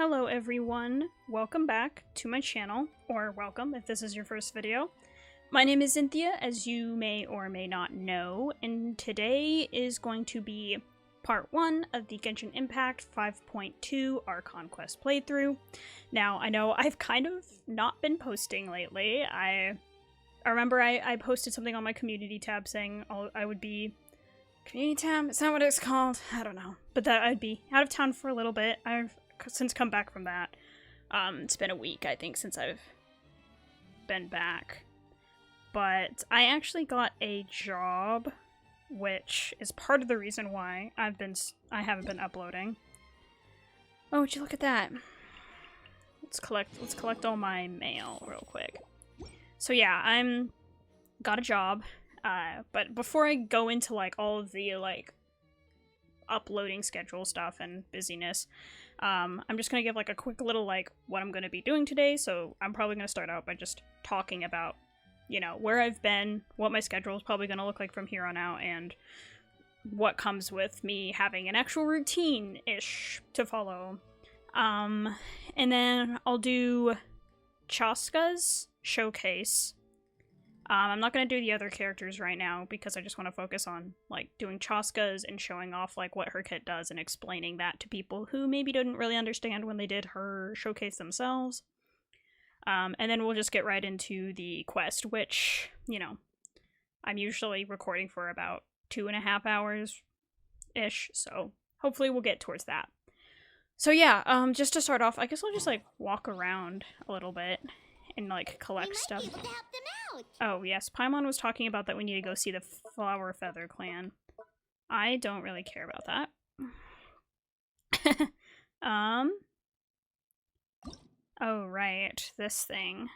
Hello everyone, welcome back to my channel, or welcome if this is your first video. My name is Xynthia, as you may or may not know, and today is going to be part 1 of the Genshin Impact 5.2 Our Conquest playthrough. Now, I know I've kind of not been posting lately. I remember I posted something on my community tab saying I would be... Community tab? Is that what it's called? I don't know. But that I'd be out of town for a little bit. I've since come back from that. It's been a week, I think, since I've been back. But I actually got a job, which is part of the reason why I haven't been uploading. Oh, would you look at that? Let's collect all my mail real quick. So yeah, got a job. But before I go into like all of the like uploading schedule stuff and busyness, I'm just gonna give like a quick little like what I'm gonna be doing today. So I'm probably gonna start out by just talking about, you know, where I've been, what my schedule is probably gonna look like from here on out, and what comes with me having an actual routine-ish to follow. And then I'll do Chasca's showcase. I'm not going to do the other characters right now because I just want to focus on like doing Chasca's and showing off like what her kit does and explaining that to people who maybe didn't really understand when they did her showcase themselves. And then we'll just get right into the quest, which, you know, I'm usually recording for about 2.5 hours-ish, so hopefully we'll get towards that. So yeah, just to start off, I guess I'll just like walk around a little bit and like collect stuff. Oh yes, Paimon was talking about that we need to go see the Flower Feather clan. I don't really care about that. Oh right, this thing.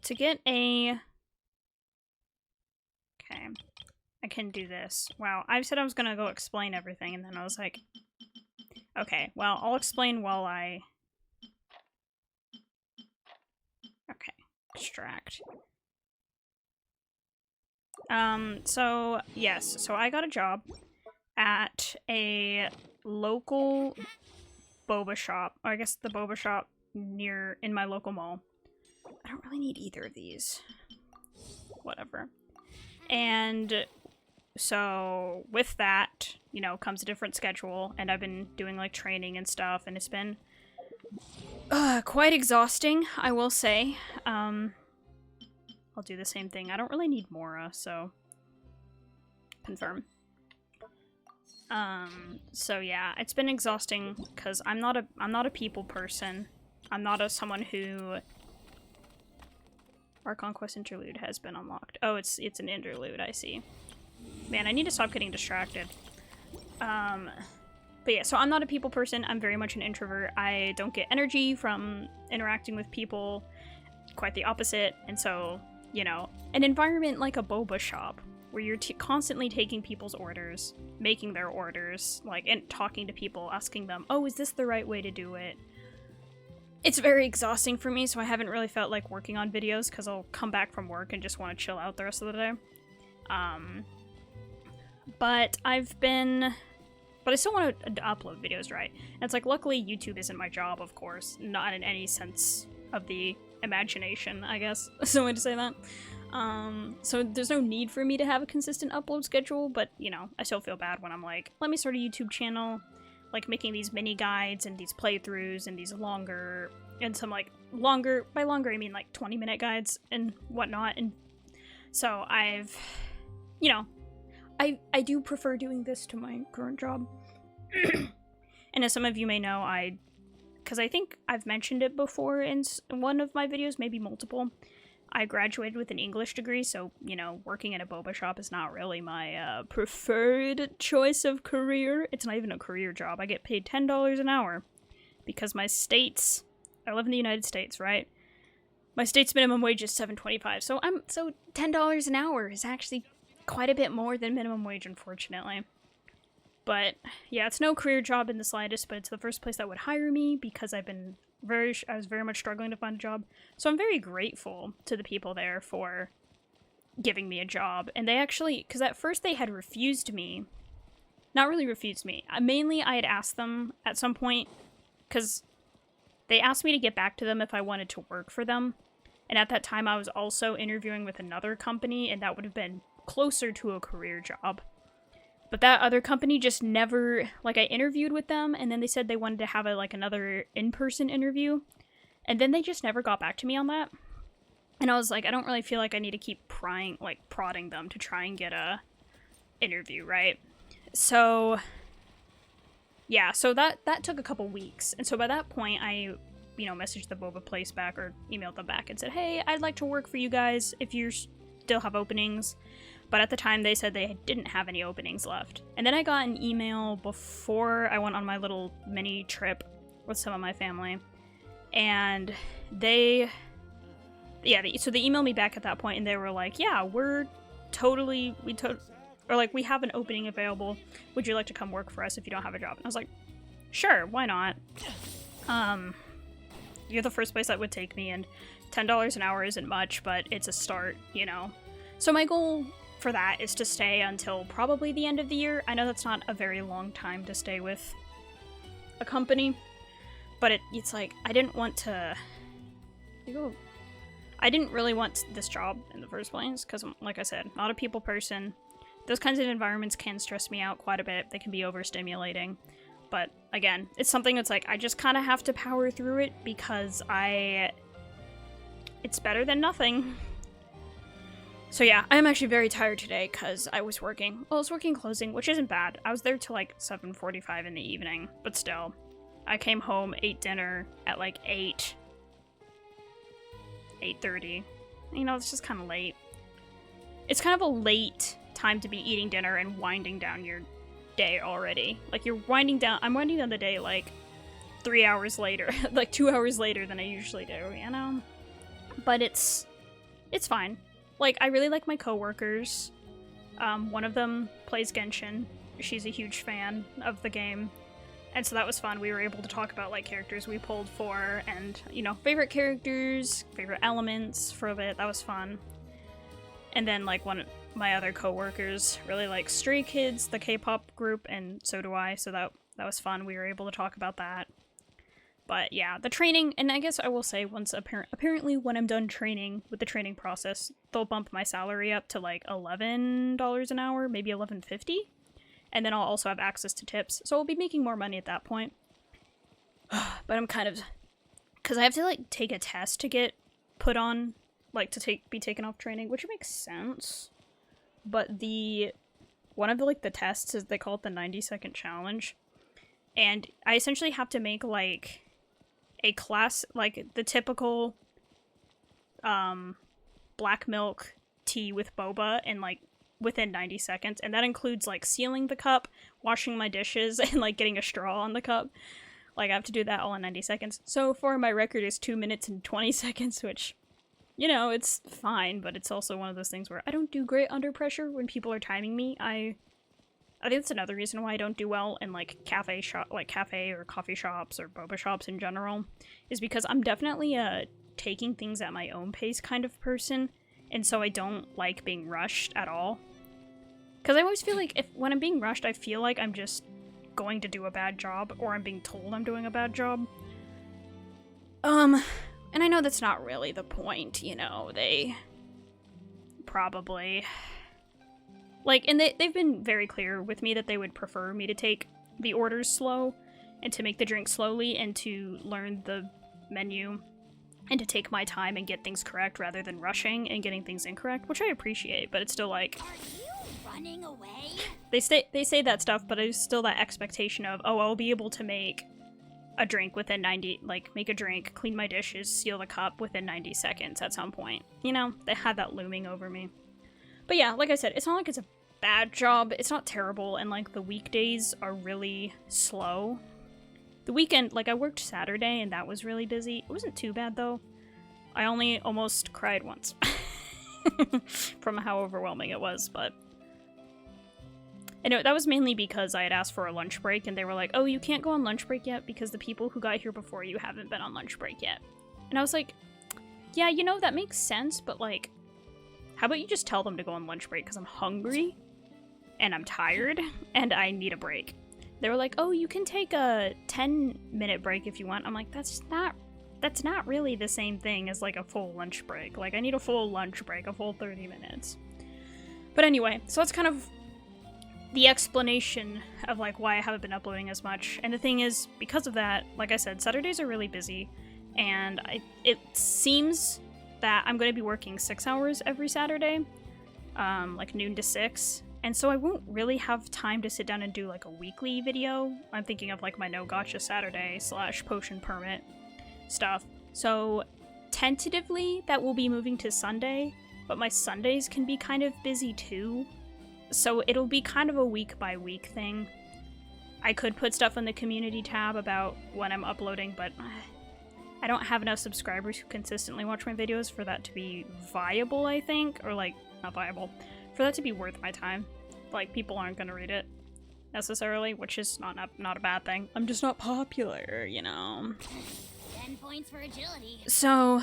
To get a... Okay, I can do this. Wow, I said I was gonna go explain everything and then I was like... Okay, well, I'll explain while I... Okay, extract. So, yes, so I got a job at a local boba shop, or I guess the boba shop in my local mall. I don't really need either of these. Whatever. And so, with that, you know, comes a different schedule, and I've been doing, like, training and stuff, and it's been quite exhausting, I will say. I'll do the same thing. I don't really need Mora, so confirm. So yeah, it's been exhausting because I'm not a people person. I'm not someone who... Our Conquest Interlude has been unlocked. Oh, it's an interlude, I see. Man, I need to stop getting distracted. But yeah, so I'm not a people person. I'm very much an introvert. I don't get energy from interacting with people. Quite the opposite. And so, you know, an environment like a boba shop, where you're constantly taking people's orders, making their orders, like, and talking to people, asking them, oh, is this the right way to do it? It's very exhausting for me, so I haven't really felt like working on videos, because I'll come back from work and just want to chill out the rest of the day. But I still want to upload videos, right? And it's like, luckily YouTube isn't my job, of course. Not in any sense of the imagination, I guess. That's the way to say that. So there's no need for me to have a consistent upload schedule, but, you know, I still feel bad when I'm like, let me start a YouTube channel, like making these mini guides and these playthroughs and these longer, and some like longer, by longer I mean like 20-minute guides and whatnot, and so I've, you know, I do prefer doing this to my current job. And as some of you may know, because I think I've mentioned it before in one of my videos, maybe multiple, I graduated with an English degree, so, you know, working at a boba shop is not really my preferred choice of career. It's not even a career job. I get paid $10 an hour because I live in the United States, right? My state's minimum wage is $7.25, so $10 an hour is actually quite a bit more than minimum wage, unfortunately. But yeah, it's no career job in the slightest, but it's the first place that would hire me because I was very much struggling to find a job. So I'm very grateful to the people there for giving me a job. And they actually, because at first they had refused me not really refused me. Mainly, I had asked them at some point, because they asked me to get back to them if I wanted to work for them. And at that time, I was also interviewing with another company, and that would have been closer to a career job. But that other company just never, like, I interviewed with them, and then they said they wanted to have another in-person interview, and then they just never got back to me on that. And I was like, I don't really feel like I need to keep prodding them to try and get a interview, right? So, yeah, so that took a couple weeks, and so by that point, I, messaged the boba place back, or emailed them back and said, hey, I'd like to work for you guys if you still have openings. But at the time, they said they didn't have any openings left. And then I got an email before I went on my little mini trip with some of my family. And so they emailed me back at that point, and they were like, yeah, we have an opening available. Would you like to come work for us if you don't have a job? And I was like, sure, why not? You're the first place that would take me, and $10 an hour isn't much, but it's a start, So my goal for that is to stay until probably the end of the year. I know that's not a very long time to stay with a company, but it's like, I didn't really want this job in the first place, because, like I said, not a people person. Those kinds of environments can stress me out quite a bit. They can be overstimulating. But, again, it's something that's like, I just kind of have to power through it, because it's better than nothing. So yeah, I'm actually very tired today because I was working closing, which isn't bad. I was there till like 7:45 in the evening, but still. I came home, ate dinner at like 8:30. It's just kind of late. It's kind of a late time to be eating dinner and winding down your day already. Like, I'm winding down the day like 3 hours later, like 2 hours later than I usually do, But it's fine. Like, I really like my coworkers. One of them plays Genshin. She's a huge fan of the game. And so that was fun. We were able to talk about, like, characters we pulled for and, favorite characters, favorite elements for a bit. That was fun. And then, like, one of my other coworkers really likes Stray Kids, the K-pop group, and so do I. So that was fun. We were able to talk about that. But yeah, the training, and I guess I will say once apparently when I'm done training with the training process, they'll bump my salary up to like $11 an hour, maybe $11.50, and then I'll also have access to tips, so I'll be making more money at that point. But I'm kind of, because I have to like take a test to get put on, like to be taken off training, which makes sense. But one of the tests is, they call it the 90-second challenge, and I essentially have to make like a class, like the typical black milk tea with boba, and like within 90 seconds, and that includes like sealing the cup, washing my dishes, and like getting a straw on the cup. Like, I have to do that all in 90 seconds. So far my record is 2 minutes and 20 seconds, which, it's fine, but it's also one of those things where I don't do great under pressure when people are timing me. I think that's another reason why I don't do well in, like, cafe or coffee shops or boba shops in general, is because I'm definitely a taking things at my own pace kind of person, and so I don't like being rushed at all. Because I always feel like when I'm being rushed, I feel like I'm just going to do a bad job, or I'm being told I'm doing a bad job. And I know that's not really the point, they probably... Like, and they've been very clear with me that they would prefer me to take the orders slow, and to make the drink slowly, and to learn the menu, and to take my time and get things correct rather than rushing and getting things incorrect, which I appreciate, but it's still like... Are you running away? They say that stuff, but it's still that expectation of, oh, I'll be able to make a drink within 90, like, make a drink, clean my dishes, seal the cup within 90 seconds at some point. They had that looming over me. But yeah, like I said, it's not like it's a bad job. It's not terrible, and like the weekdays are really slow. The weekend, like I worked Saturday and that was really busy. It wasn't too bad though. I only almost cried once from how overwhelming it was, but that was mainly because I had asked for a lunch break and they were like, oh, you can't go on lunch break yet because the people who got here before you haven't been on lunch break yet. And I was like, yeah, that makes sense, but like, how about you just tell them to go on lunch break because I'm hungry? and I'm tired and I need a break. They were like, oh, you can take a 10-minute break if you want. I'm like, that's not really the same thing as like a full lunch break. Like, I need a full lunch break, a full 30 minutes. But anyway, so that's kind of the explanation of like why I haven't been uploading as much. And the thing is, because of that, like I said, Saturdays are really busy, and it seems that I'm going to be working 6 hours every Saturday, like noon to 6. And so I won't really have time to sit down and do like a weekly video. I'm thinking of like my No Gotcha Saturday / potion permit stuff. So tentatively that will be moving to Sunday, but my Sundays can be kind of busy too. So it'll be kind of a week by week thing. I could put stuff in the community tab about when I'm uploading, but I don't have enough subscribers who consistently watch my videos for that to be viable, I think. Or like, not viable. For that to be worth my time. Like, people aren't gonna read it necessarily, which is not a bad thing. I'm just not popular, you know. 10 points for agility. So,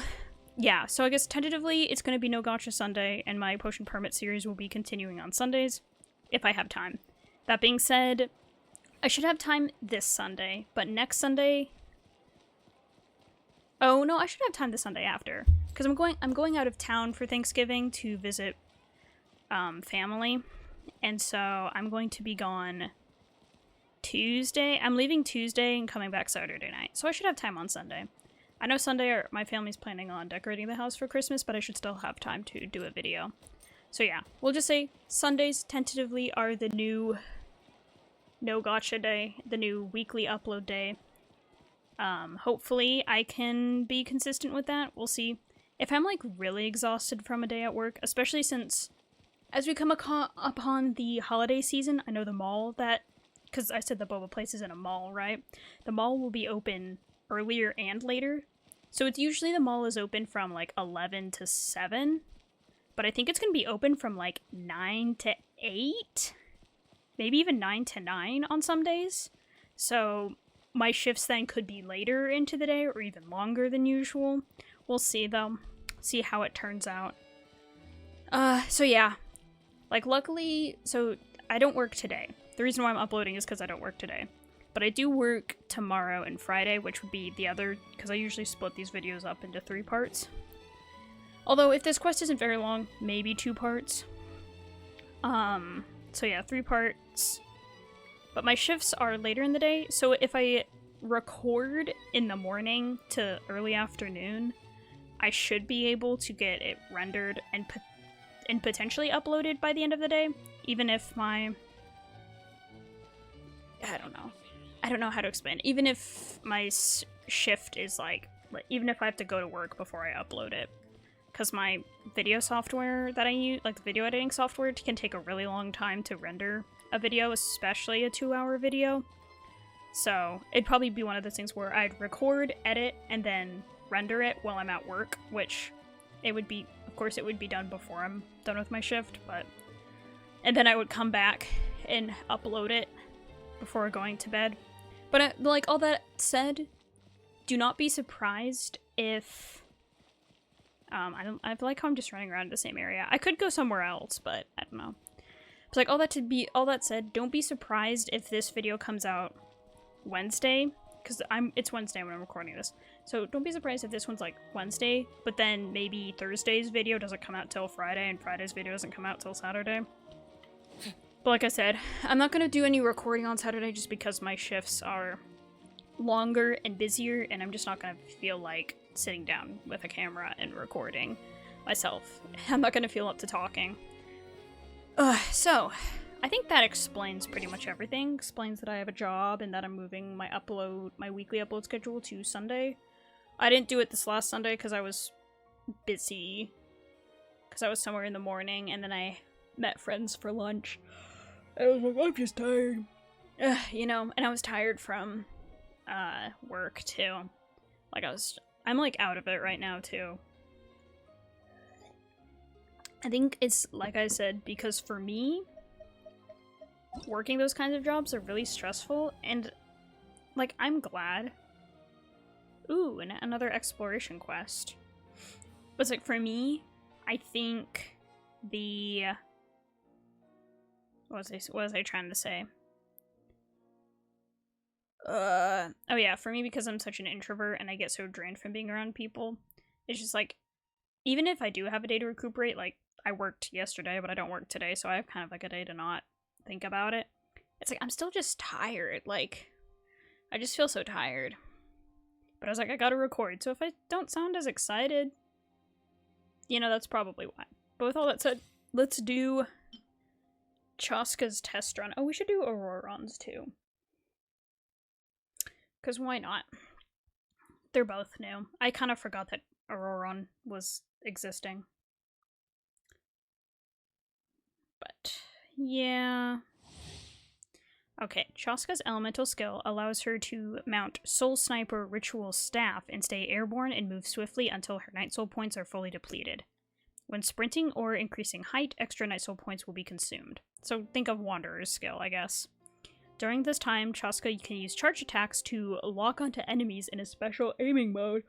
yeah. So I guess tentatively it's gonna be No Gotcha Sunday, and my Potion Permit series will be continuing on Sundays, if I have time. That being said, I should have time this Sunday, but next Sunday... Oh, no, I should have time the Sunday after. Because I'm going out of town for Thanksgiving to visit family, and so I'm going to be gone Tuesday. I'm leaving Tuesday and coming back Saturday night, so I should have time on Sunday. I know Sunday my family's planning on decorating the house for Christmas, but I should still have time to do a video. So yeah, we'll just say Sundays tentatively are the new No Gotcha day, the new weekly upload day. Hopefully I can be consistent with that. We'll see. If I'm like really exhausted from a day at work, especially since as we come upon the holiday season, I know the mall because I said the boba place is in a mall, right? The mall will be open earlier and later. So it's usually the mall is open from like 11 to 7, but I think it's going to be open from like 9 to 8, maybe even 9 to 9 on some days. So my shifts then could be later into the day or even longer than usual. We'll see though. See how it turns out. So yeah. Like, luckily, so I don't work today. The reason why I'm uploading is because I don't work today. But I do work tomorrow and Friday, which would be the other, because I usually split these videos up into 3 parts. Although, if this quest isn't very long, maybe 2 parts. So yeah, 3 parts. But my shifts are later in the day, so if I record in the morning to early afternoon, I should be able to get it rendered and potentially uploaded by the end of the day, even if my... I don't know how to explain. Even if my shift is like, even if I have to go to work before I upload it. Because my video software that I use, like the video editing software, can take a really long time to render a video, especially a 2-hour video. So it'd probably be one of those things where I'd record, edit, and then render it while I'm at work, which it would be, of course, it would be done before I'm done with my shift, but... And then I would come back and upload it before going to bed. But, like, all that said, do not be surprised if... I like how I'm just running around the same area. I could go somewhere else, but I don't know. It's like, all that said, don't be surprised if this video comes out Wednesday, because it's Wednesday when I'm recording this. So don't be surprised if this one's like Wednesday, but then maybe Thursday's video doesn't come out till Friday, and Friday's video doesn't come out till Saturday. But like I said, I'm not gonna do any recording on Saturday just because my shifts are longer and busier, and I'm just not gonna feel like sitting down with a camera and recording myself. I'm not gonna feel up to talking. So, I think that explains pretty much everything. Explains that I have a job and that I'm moving my weekly upload schedule to Sunday. I didn't do it this last Sunday because I was busy. Because I was somewhere in the morning, and then I met friends for lunch. I was like, I'm just tired. You know, and I was tired from work too. Like I'm like out of it right now too. I think it's, like I said, because for me, working those kinds of jobs are really stressful, and, like, I'm glad. Ooh, and another exploration quest. But it's like, for me, I think What was I trying to say? Oh yeah, for me, because I'm such an introvert and I get so drained from being around people, it's just like, even if I do have a day to recuperate, like, I worked yesterday, but I don't work today, so I have kind of like a day to not think about it. It's like, I'm still just tired, like, I just feel so tired. But I was like, I gotta record, so if I don't sound as excited, you know, that's probably why. But with all that said, let's do Chasca's test run. Oh, we should do Ororon's too. Because why not? They're both new. I kind of forgot that Ororon was existing. But, yeah. Okay, Chasca's elemental skill allows her to mount Soul Sniper Ritual Staff and stay airborne and move swiftly until her Night Soul points are fully depleted. When sprinting or increasing height, extra Night Soul points will be consumed. So think of Wanderer's skill, I guess. During this time, Chasca can use charge attacks to lock onto enemies in a special aiming mode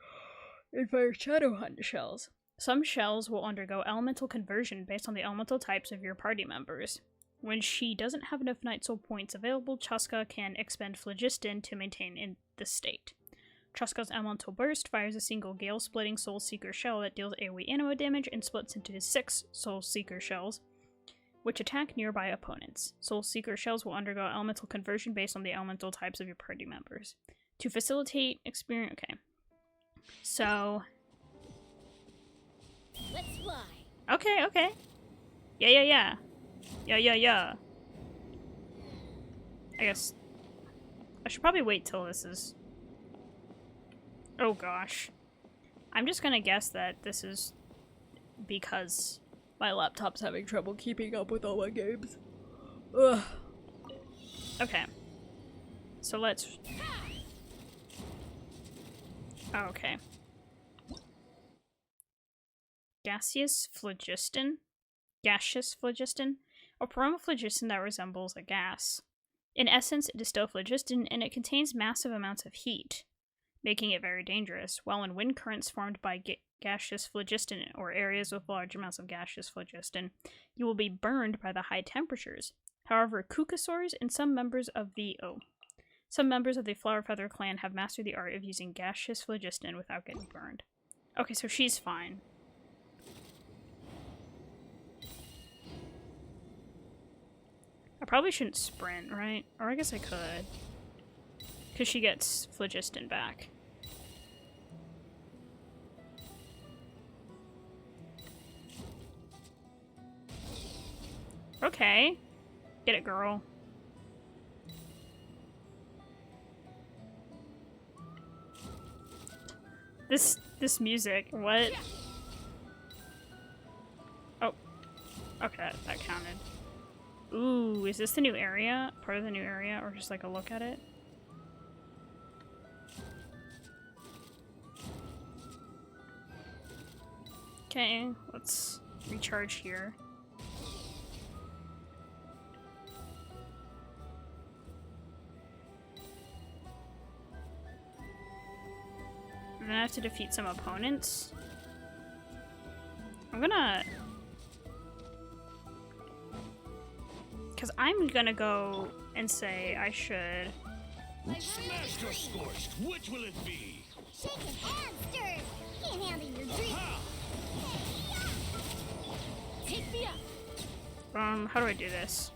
and fire Shadow Hunt shells. Some shells will undergo elemental conversion based on the elemental types of your party members. When she doesn't have enough Night Soul points available, Chasca can expend Phlogiston to maintain in this state. Chasca's Elemental Burst fires a single Gale-splitting Soul Seeker shell that deals AoE ammo damage and splits into 6 Soul Seeker shells, which attack nearby opponents. Soul Seeker shells will undergo elemental conversion based on the elemental types of your party members. To facilitate experience... Okay. So... Let's fly. Okay, okay. Yeah. I guess... I should probably wait till this is... Oh gosh. I'm just gonna guess that this is because my laptop's having trouble keeping up with all my games. Ugh. Okay. So let's... Oh, okay. Gaseous phlogiston? Gaseous phlogiston? A peromophlogiston that resembles a gas. In essence, it is still phlogiston, and it contains massive amounts of heat, making it very dangerous. While in wind currents formed by gaseous phlogiston or areas with large amounts of gaseous phlogiston, you will be burned by the high temperatures. However, Kukasaurs and some members of the Flower Feather clan have mastered the art of using gaseous phlogiston without getting burned. Okay, so she's fine. I probably shouldn't sprint, right? Or I guess I could. Because she gets phlogiston back. Okay. Get it, girl. This music, what? Oh. Okay, that counted. Ooh, is this the new area? Part of the new area? Or just like a look at it? Okay, let's recharge here. And then I have to defeat some opponents. I'm gonna... Because I'm gonna go and say I should... Smashed or scorched, which will it be? Shaken and stirred. Can't handle your dream. Take me up. How do I do this?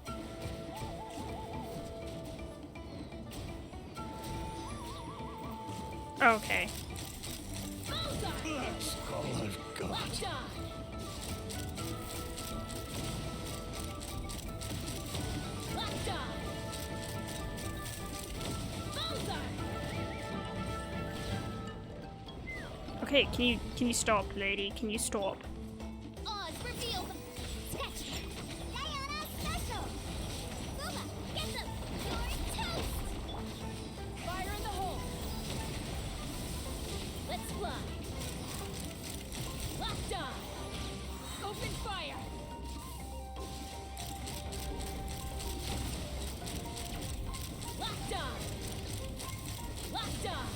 Okay. That's all I've got. Okay, can you stop, lady? Can you stop? Oz revealed. Sketch. Diana special. Booba, get them. You're toast. Fire in the hole. Let's fly. Locked on. Open fire. Locked on. Locked on.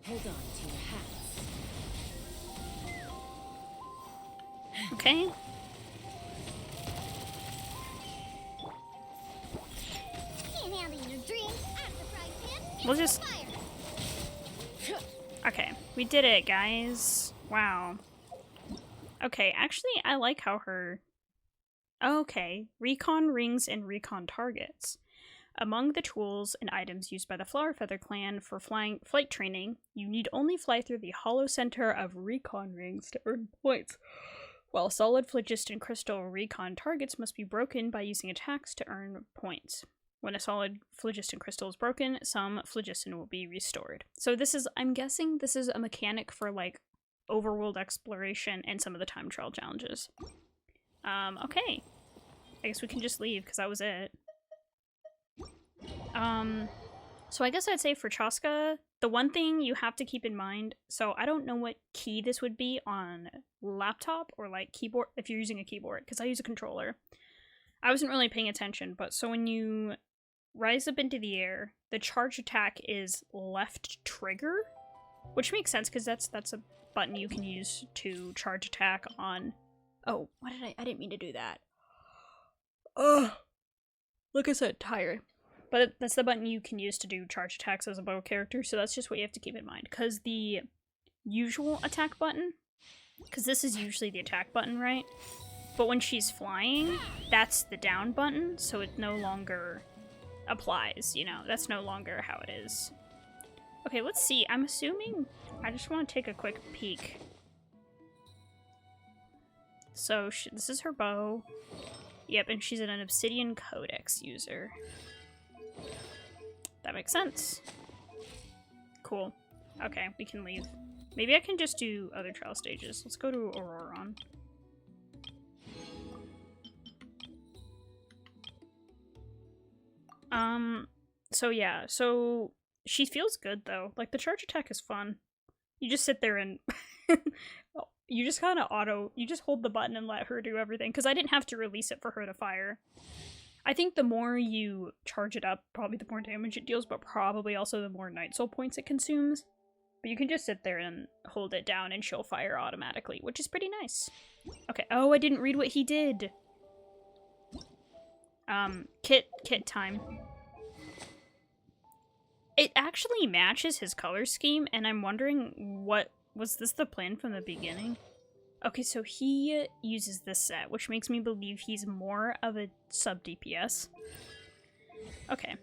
Hold on to your hats. Okay. We'll just... Okay, we did it, guys. Wow. Okay, actually, I like how her... Okay, recon rings and recon targets. Among the tools and items used by the Flowerfeather clan for flight training, you need only fly through the hollow center of recon rings to earn points. While solid phlogiston crystal recon targets must be broken by using attacks to earn points. When a solid phlogiston crystal is broken, some phlogiston will be restored. So this is, I'm guessing this is a mechanic for like overworld exploration and some of the time trial challenges. Okay. I guess we can just leave because that was it. So I guess I'd say for Chasca, the one thing you have to keep in mind, so I don't know what key this would be on laptop or like keyboard, if you're using a keyboard, because I use a controller. I wasn't really paying attention, but so when you rise up into the air, the charge attack is left trigger, which makes sense because that's a button you can use to charge attack on. Oh, what did I didn't mean to do that. Ugh. Like I said, tired. But that's the button you can use to do charge attacks as a bow character, so that's just what you have to keep in mind. Because the usual attack button, because this is usually the attack button, right? But when she's flying, that's the down button, so it no longer applies, you know? That's no longer how it is. Okay, let's see. I'm assuming... I just want to take a quick peek. So, this is her bow. Yep, and she's an Obsidian Codex user. That makes sense. Cool. Okay, we can leave. Maybe I can just do other trial stages. Let's go to Ororon. So yeah, so she feels good though. Like the charge attack is fun. You just sit there and you just kind of you just hold the button and let her do everything, because I didn't have to release it for her to fire. I think the more you charge it up, probably the more damage it deals, but probably also the more Night Soul points it consumes. But you can just sit there and hold it down and she'll fire automatically, which is pretty nice. Okay, oh, I didn't read what he did. Kit time. It actually matches his color scheme, and I'm wondering was this the plan from the beginning? Okay, so he uses this set, which makes me believe he's more of a sub-DPS. Okay.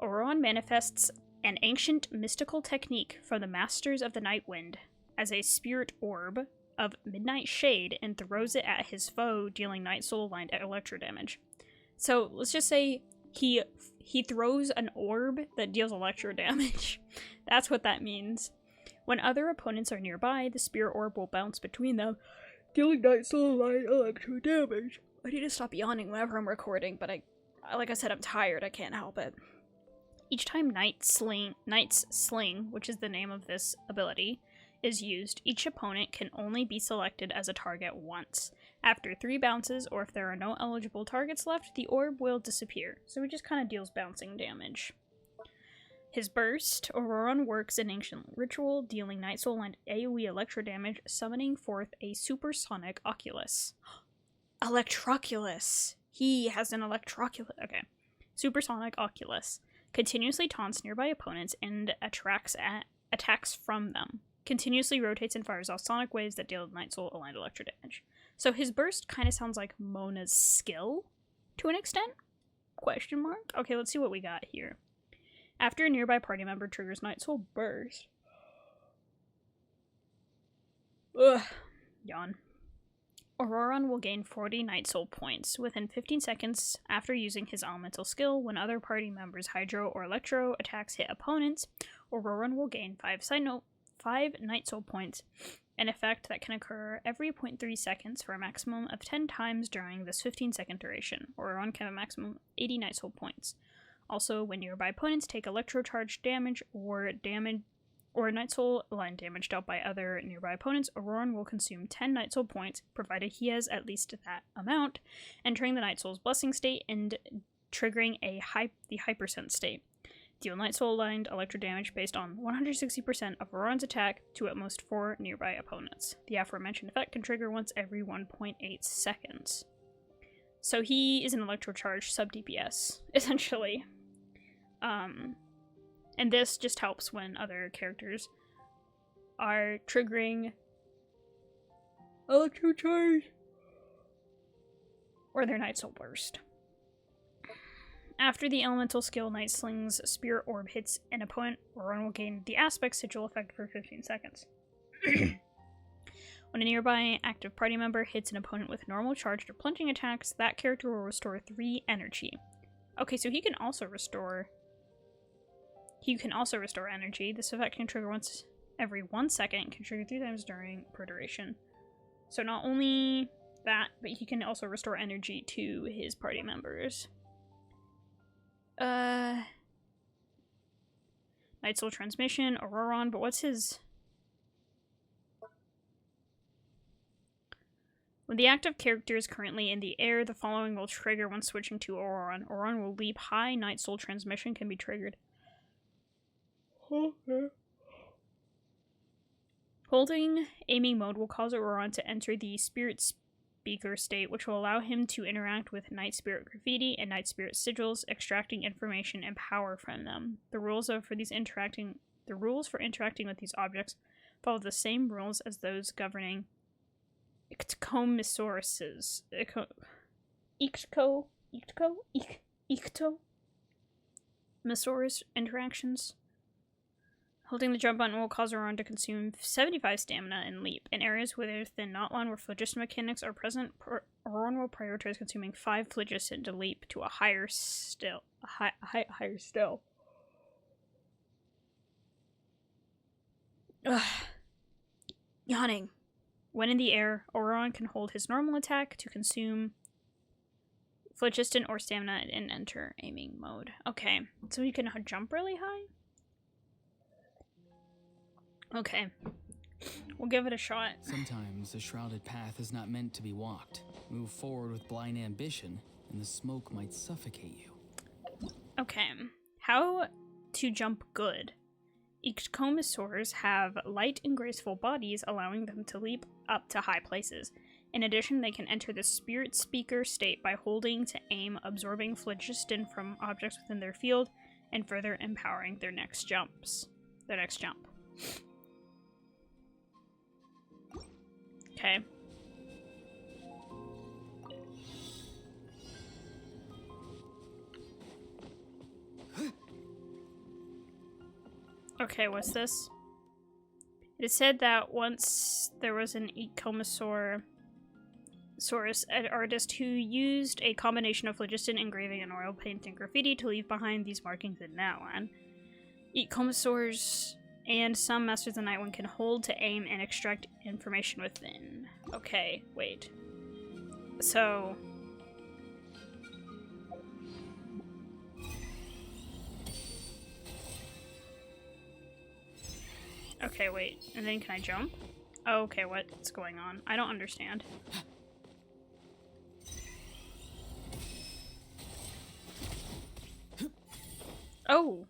Ororon manifests an ancient mystical technique from the Masters of the Night Wind as a spirit orb of midnight shade and throws it at his foe, dealing Night Soul-aligned electro damage. So, let's just say he throws an orb that deals electro damage. That's what that means. When other opponents are nearby, the spirit orb will bounce between them, dealing Night Soul-aligned electro damage. I need to stop yawning whenever I'm recording, but like I said, I'm tired. I can't help it. Each time Knight's Sling, which is the name of this ability, is used, each opponent can only be selected as a target once. After 3 bounces, or if there are no eligible targets left, the orb will disappear. So it just kind of deals bouncing damage. His burst, Ororon works in ancient ritual, dealing Night Soul and AoE electro damage, summoning forth a supersonic oculus. Electroculus! He has an electroculus. Okay. Supersonic oculus. Continuously taunts nearby opponents and attacks from them. Continuously rotates and fires off sonic waves that deal Night Soul aligned electro damage. So his burst kind of sounds like Mona's skill, to an extent? Question mark? Okay, let's see what we got here. After a nearby party member triggers Night Soul Burst. Ugh. Yawn. Ororon will gain 40 Night Soul points within 15 seconds after using his elemental skill. When other party members' Hydro or Electro attacks hit opponents, Ororon will gain 5 Night Soul points, an effect that can occur every 0.3 seconds for a maximum of 10 times during this 15-second duration. Ororon can have a maximum of 80 Night Soul points. Also, when nearby opponents take electro charge damage or Night Soul aligned damage dealt by other nearby opponents, Ororon will consume 10 Night Soul points, provided he has at least that amount, entering the Night Soul's blessing state and triggering the hypersense state. Deal Night Soul aligned electro damage based on 160% of Ororon's attack to at most 4 nearby opponents. The aforementioned effect can trigger once every 1.8 seconds. So he is an electro charge sub DPS, essentially. And this just helps when other characters are triggering electro charge or their Night Soul Burst. After the elemental skill Night Sling's Spirit Orb hits an opponent, Ororon will gain the Aspect Sigil effect for 15 seconds. When a nearby active party member hits an opponent with normal charged or plunging attacks, that character will restore 3 energy. Okay, so he can also restore energy. This effect can trigger once every 1 second and can trigger 3 times per duration. So not only that, but he can also restore energy to his party members. Night Soul Transmission, Ororon, but what's his... When the active character is currently in the air, the following will trigger when switching to Ororon. Ororon will leap high, Night Soul Transmission can be triggered. Okay. Holding aiming mode will cause Ororon to enter the Spirit Speaker state, which will allow him to interact with Night Spirit Graffiti and Night Spirit Sigils, extracting information and power from them. The rules for interacting with these objects follow the same rules as those governing Ictcomysauruses. Ictcomysaurus interactions. Holding the jump button will cause Ororon to consume 75 stamina and leap. In areas within Knotline where phlogiston mechanics are present, Ororon will prioritize consuming 5 phlogiston to leap to a higher still. Higher still. Ugh. Yawning. When in the air, Ororon can hold his normal attack to consume phlogiston or stamina and enter aiming mode. Okay, so he can jump really high? Okay, we'll give it a shot. Sometimes the shrouded path is not meant to be walked. Move forward with blind ambition, and the smoke might suffocate you. Okay, how to jump good? Ictcomysaurs have light and graceful bodies, allowing them to leap up to high places. In addition, they can enter the Spirit Speaker state by holding to aim, absorbing phlogiston from objects within their field, and further empowering their next jump. Okay. Okay, what's this? It is said that once there was an Ictcomysaurus artist who used a combination of phlogiston engraving and oil paint and graffiti to leave behind these markings in Knotline. Ictcomysaurs and some Masters of the Night One can hold to aim and extract information within. Okay, wait. So... Okay, wait. And then can I jump? Oh, okay, what's going on? I don't understand. Oh!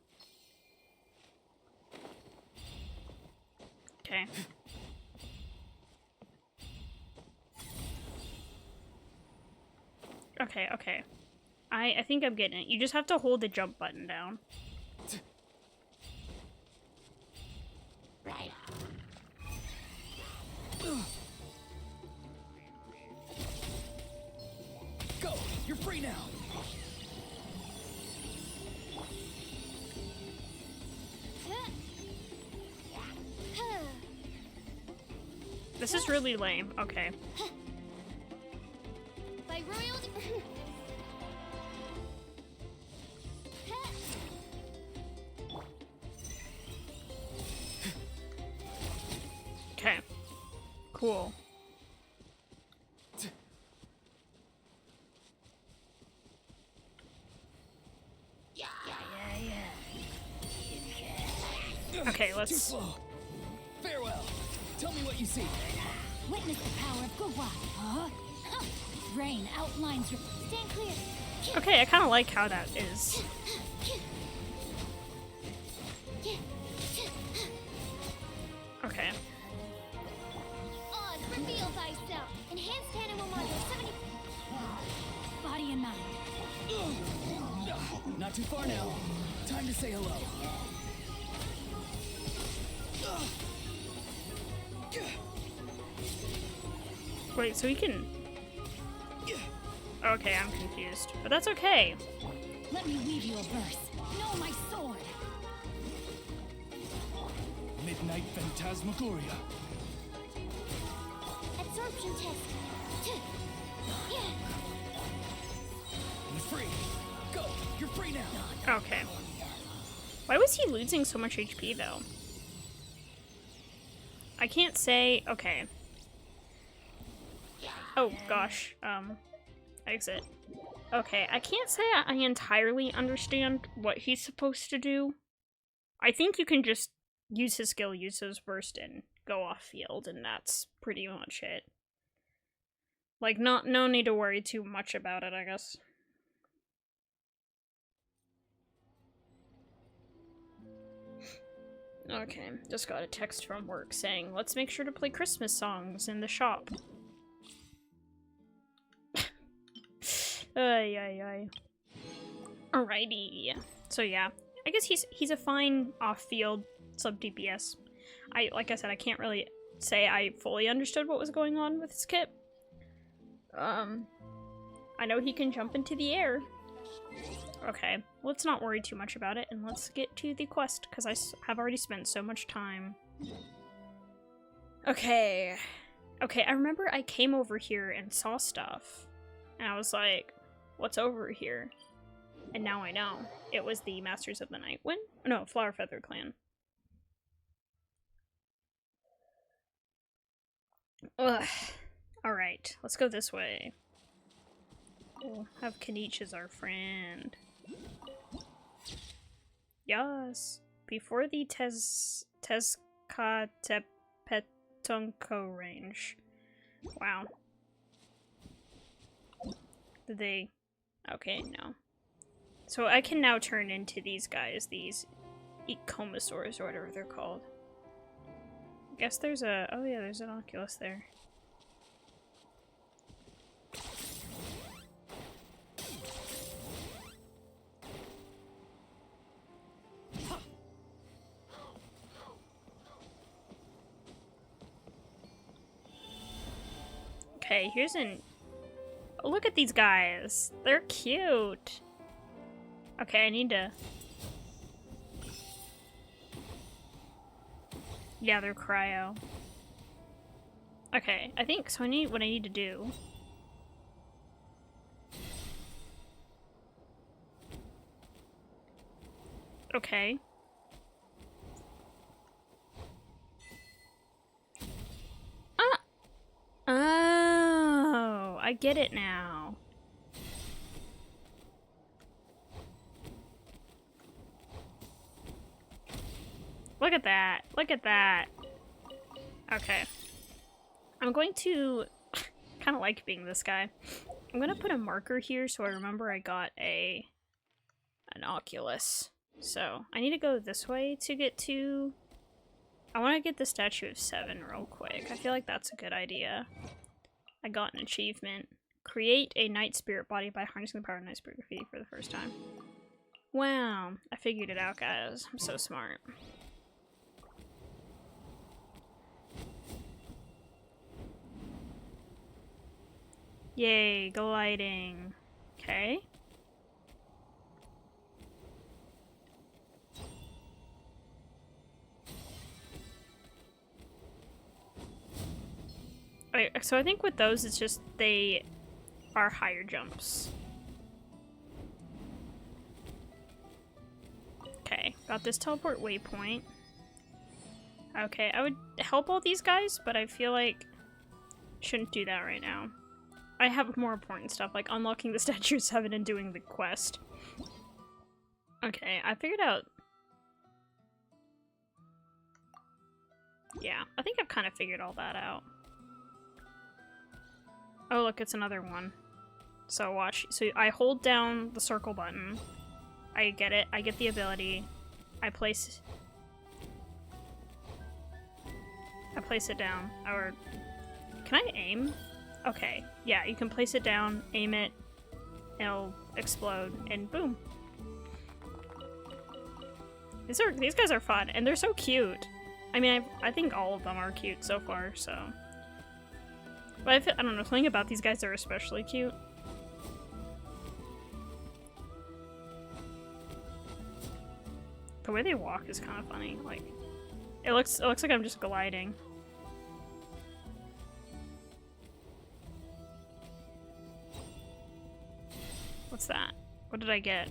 Okay. Okay. I think I'm getting it. You just have to hold the jump button down. Right. Go! You're free now! This is really lame. Okay. By royal Okay. Cool. Okay, let's... Too slow. Farewell. Tell me what you see. Witness the power of Gawai. Huh? Rain outlines your... Stand clear. Okay, I kind of like how that is. Okay. Oz, reveal thyself. Enhanced animal module 70... Body and mind. Not too far now. Time to say hello. Wait, so he can... Okay, I'm confused. But that's okay. Let me weave you a verse. Know my sword. Midnight Phantasmagoria. Absorption test. You're free. Go. You're free now. Okay. Why was he losing so much HP, though? I can't say... Okay. Oh, gosh. Exit. Okay, I can't say I entirely understand what he's supposed to do. I think you can just use his skill, use his burst, and go off field, and that's pretty much it. Like, no need to worry too much about it, I guess. Okay, just got a text from work saying, let's make sure to play Christmas songs in the shop. Ay, ay, ay. Alrighty. So yeah, I guess he's a fine off-field sub-DPS. Like I said, I can't really say I fully understood what was going on with his kit. I know he can jump into the air. Okay, let's not worry too much about it, and let's get to the quest, because I have already spent so much time. Okay. Okay, I remember I came over here and saw stuff, and I was like, what's over here? And now I know. It was the Masters of the Night Wind? No, Flower Feather Clan. Ugh. Alright, let's go this way. We'll have Kanich as our friend. Yes. Before the Tezca Tepetunko range. Wow. Did they... Okay, no. So I can now turn into these guys, these Ecomosaurs or whatever they're called. I guess there's a... Oh yeah, there's an Oculus there. Okay, here's an... Oh, look at these guys. They're cute. Okay, I need to... Yeah, they're cryo. Okay, I think so. What I need to do. Okay. Oh, I get it now. Look at that. Look at that. Okay. I'm going to kind of like being this guy. I'm going to put a marker here so I remember I got an Oculus. So, I need to go this way to get to... I want to get the Statue of 7 real quick. I feel like that's a good idea. I got an achievement. Create a Night Spirit body by harnessing the power of Night Spirit graffiti for the first time. Wow. I figured it out, guys. I'm so smart. Yay, gliding. Okay. Wait, so I think with those, it's just they are higher jumps. Okay, got this teleport waypoint. Okay, I would help all these guys, but I feel like I shouldn't do that right now. I have more important stuff, like unlocking the Statue of 7 and doing the quest. Okay, I figured out... Yeah, I think I've kind of figured all that out. Oh, look, it's another one. So watch. So I hold down the circle button. I get it. I get the ability. I place it down. Or... Can I aim? Okay. Yeah, you can place it down, aim it, it'll explode, and boom. These guys are fun, and they're so cute. I mean, I think all of them are cute so far, so... But I don't know, something about these guys are especially cute. The way they walk is kind of funny. Like, it looks like I'm just gliding. What's that? What did I get?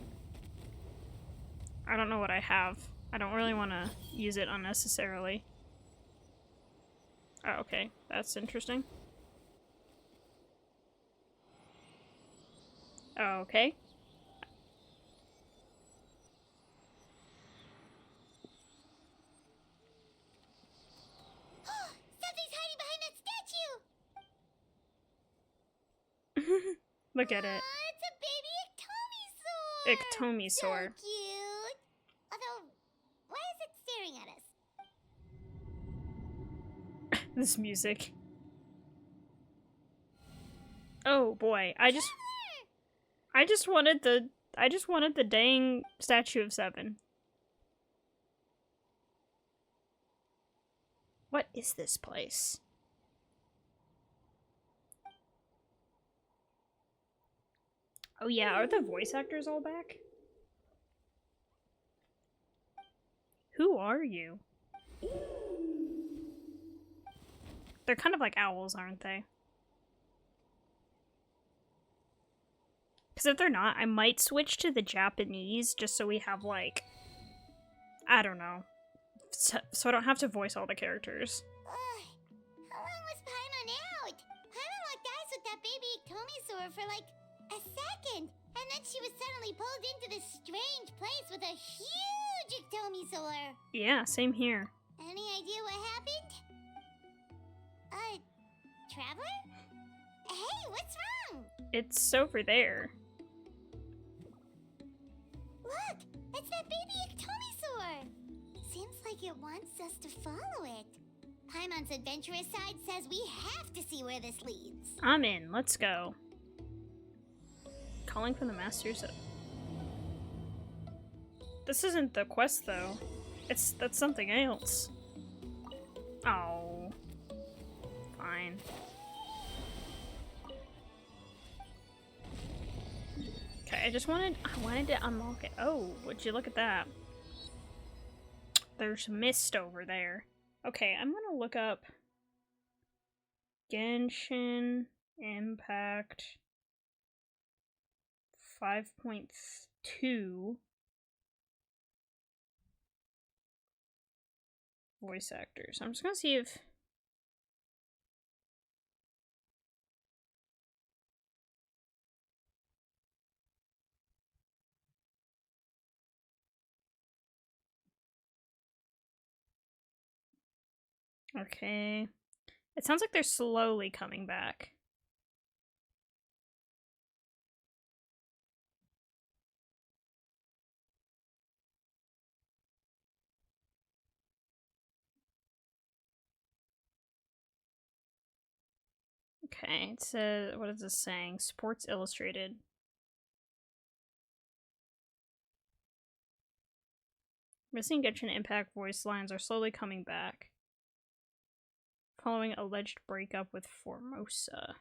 I don't know what I have. I don't really want to use it unnecessarily. Oh, okay. That's interesting. Okay. Something's hiding behind that statue! Look at it. It's a baby Ectomisaur. So cute! Although, why is it staring at us? This music. Oh boy, I just wanted the dang statue of 7. What is this place? Oh yeah, are the voice actors all back? Who are you? They're kind of like owls, aren't they? Because if they're not, I might switch to the Japanese just so we have, like, I don't know. So I don't have to voice all the characters. How long was Paimon out? Paimon locked eyes with that baby Ectomisaur for like a second, and then she was suddenly pulled into this strange place with a huge Ectomisaur. Yeah, same here. Any idea what happened? Traveler? Hey, what's wrong? It's over there. Look, it's that baby Ectomisaur. Seems like it wants us to follow it. Paimon's adventurous side says we have to see where this leads. I'm in. Let's go. Calling from the masters of... This isn't the quest, though. That's something else. Oh. Fine. Okay, I wanted to unlock it. Oh, would you look at that? There's mist over there. Okay, I'm gonna look up Genshin Impact 5.2 voice actors. I'm just gonna see if... Okay. It sounds like they're slowly coming back. Okay, it says, what is this saying? Sports Illustrated. Missing Genshin Impact voice lines are slowly coming back. Following alleged breakup with Formosa.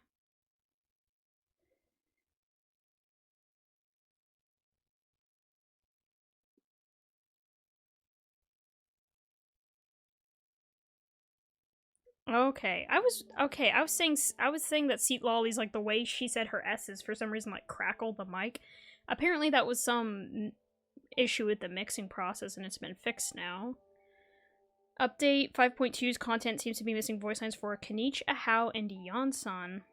Okay, I was saying that Seat Lolly's, like, the way she said her S's for some reason, like, crackled the mic. Apparently that was some issue with the mixing process and it's been fixed now. Update 5.2's content seems to be missing voice lines for Kanich, Ahau, and Yansan.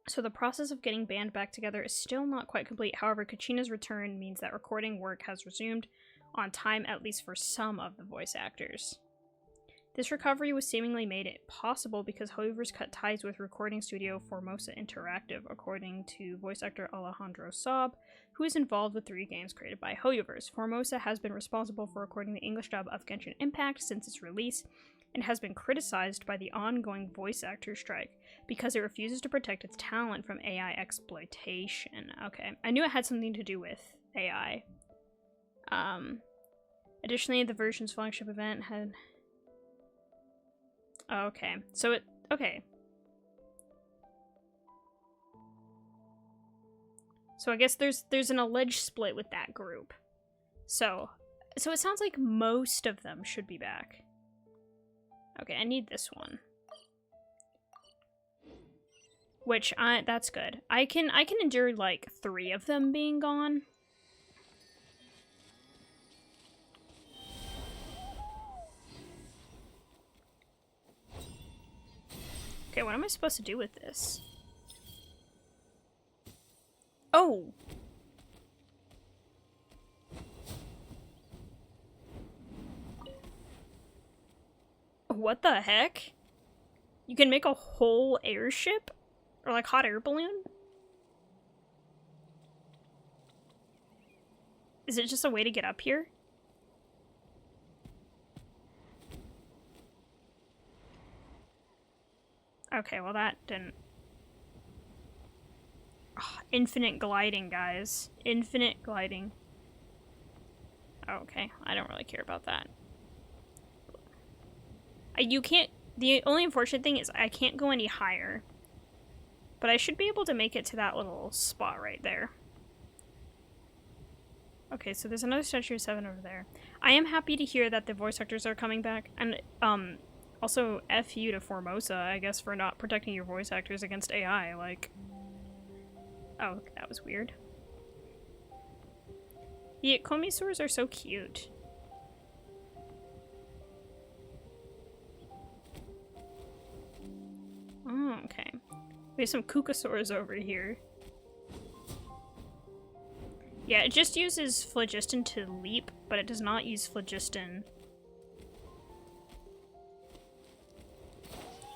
So the process of getting band back together is still not quite complete. However, Kachina's return means that recording work has resumed on time, at least for some of the voice actors. This recovery was seemingly made possible because Hoyoverse cut ties with recording studio Formosa Interactive, according to voice actor Alejandro Saab, who is involved with 3 games created by Hoyoverse. Formosa has been responsible for recording the English dub of Genshin Impact since its release, and has been criticized by the ongoing voice actor strike because it refuses to protect its talent from AI exploitation. Okay, I knew it had something to do with AI. Additionally, the version's flagship event had... Oh, okay, so okay. So I guess there's an alleged split with that group. So it sounds like most of them should be back. Okay, I need this one. Which that's good. I can endure like 3 of them being gone. Okay, what am I supposed to do with this? Oh! What the heck? You can make a whole airship? Or like hot air balloon? Is it just a way to get up here? Okay, well that didn't... Oh, infinite gliding, guys. Infinite gliding. Okay, I don't really care about that. You can't... The only unfortunate thing is I can't go any higher. But I should be able to make it to that little spot right there. Okay, so there's another Statue of 7 over there. I am happy to hear that the voice actors are coming back. And, also, F you to Formosa, I guess, for not protecting your voice actors against AI, like... Oh, that was weird. The Komisaurs are so cute. Oh, okay. We have some Kukasaurs over here. Yeah, it just uses Phlogiston to leap, but it does not use Phlogiston.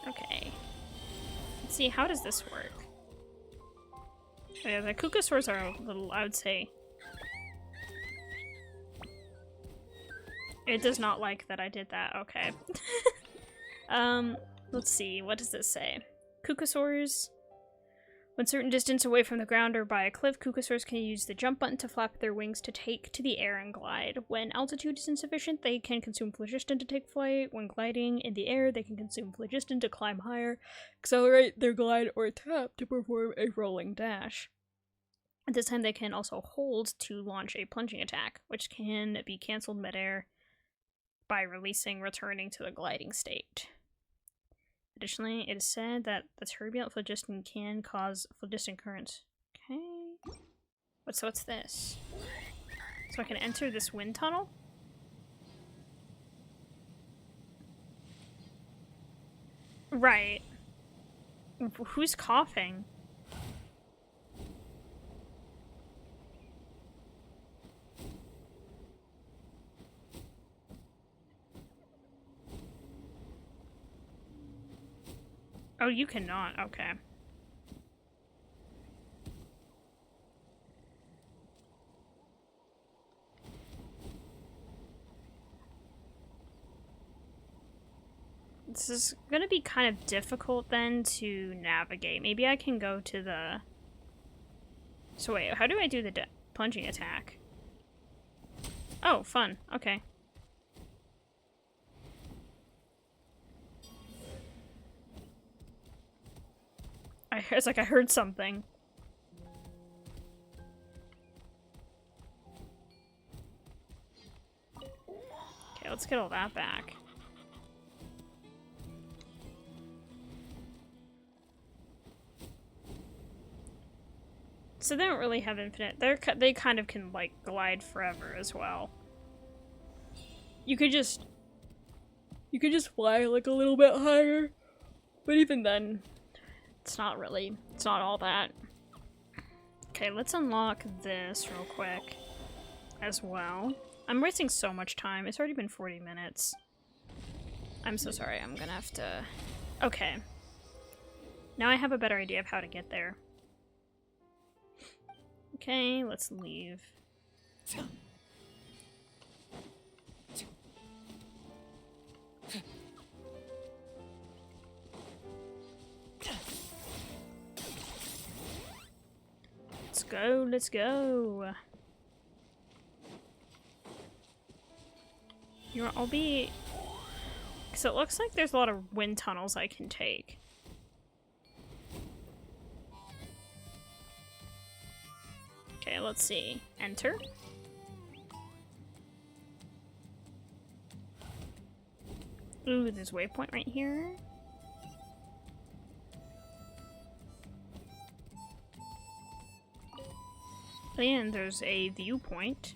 Okay. Let's see, how does this work? Oh, yeah, the Kukasaurs are a little, I would say... It does not like that I did that, okay. Let's see, what does this say? Kukasaurs. When certain distance away from the ground or by a cliff, Kukasaurs can use the jump button to flap their wings to take to the air and glide. When altitude is insufficient, they can consume Phlogiston to take flight. When gliding in the air, they can consume Phlogiston to climb higher, accelerate their glide, or tap to perform a rolling dash. At this time, they can also hold to launch a plunging attack, which can be cancelled midair by releasing, returning to the gliding state. Additionally, it is said that the turbulent phlogiston can cause phlogiston currents. Okay. So what's this? So I can enter this wind tunnel? Right. Who's coughing? Oh, you cannot. Okay. This is gonna be kind of difficult then to navigate. Maybe I can go to the... So wait, how do I do the plunging attack? Oh, fun. Okay. It's like I heard something. Okay, let's get all that back. So they don't really have infinite. They kind of can like glide forever as well. You could just fly like a little bit higher, but even then, it's not all that. Okay, let's unlock this real quick as well. I'm wasting so much time. It's already been 40 minutes. I'm so sorry. I'm gonna have to... Okay. Now I have a better idea of how to get there. Okay, let's leave. Let's go, let's go. I'll be... Because it looks like there's a lot of wind tunnels I can take. let's see. Enter. Ooh, there's a waypoint right here. And there's a viewpoint.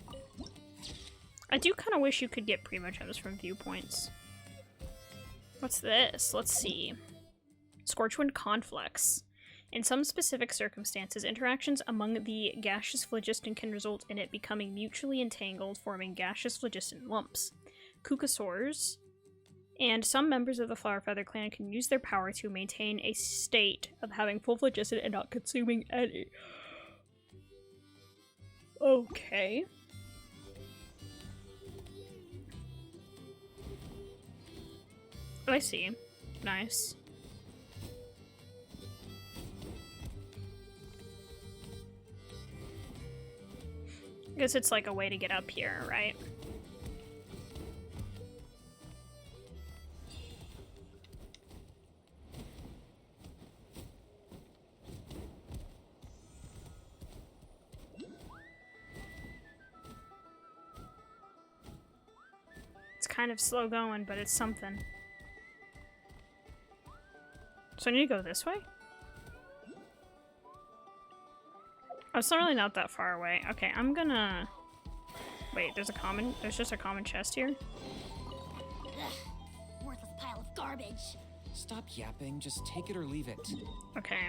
I do kind of wish you could get primo gems from viewpoints. What's this? Let's see. Scorchwind Conflicts. In some specific circumstances, interactions among the gaseous phlogiston can result in it becoming mutually entangled, forming gaseous phlogiston lumps. Kukasaurs and some members of the Flower Feather clan can use their power to maintain a state of having full phlogiston and not consuming any. Okay. I see. Nice. I guess it's like a way to get up here, right? It's kind of slow going, but it's something. So I need to go this way? Oh, it's not really not that far away. Okay, I'm gonna... Wait, there's just a common chest here? Ugh, worthless pile of garbage. Stop yapping, just take it or leave it. Okay.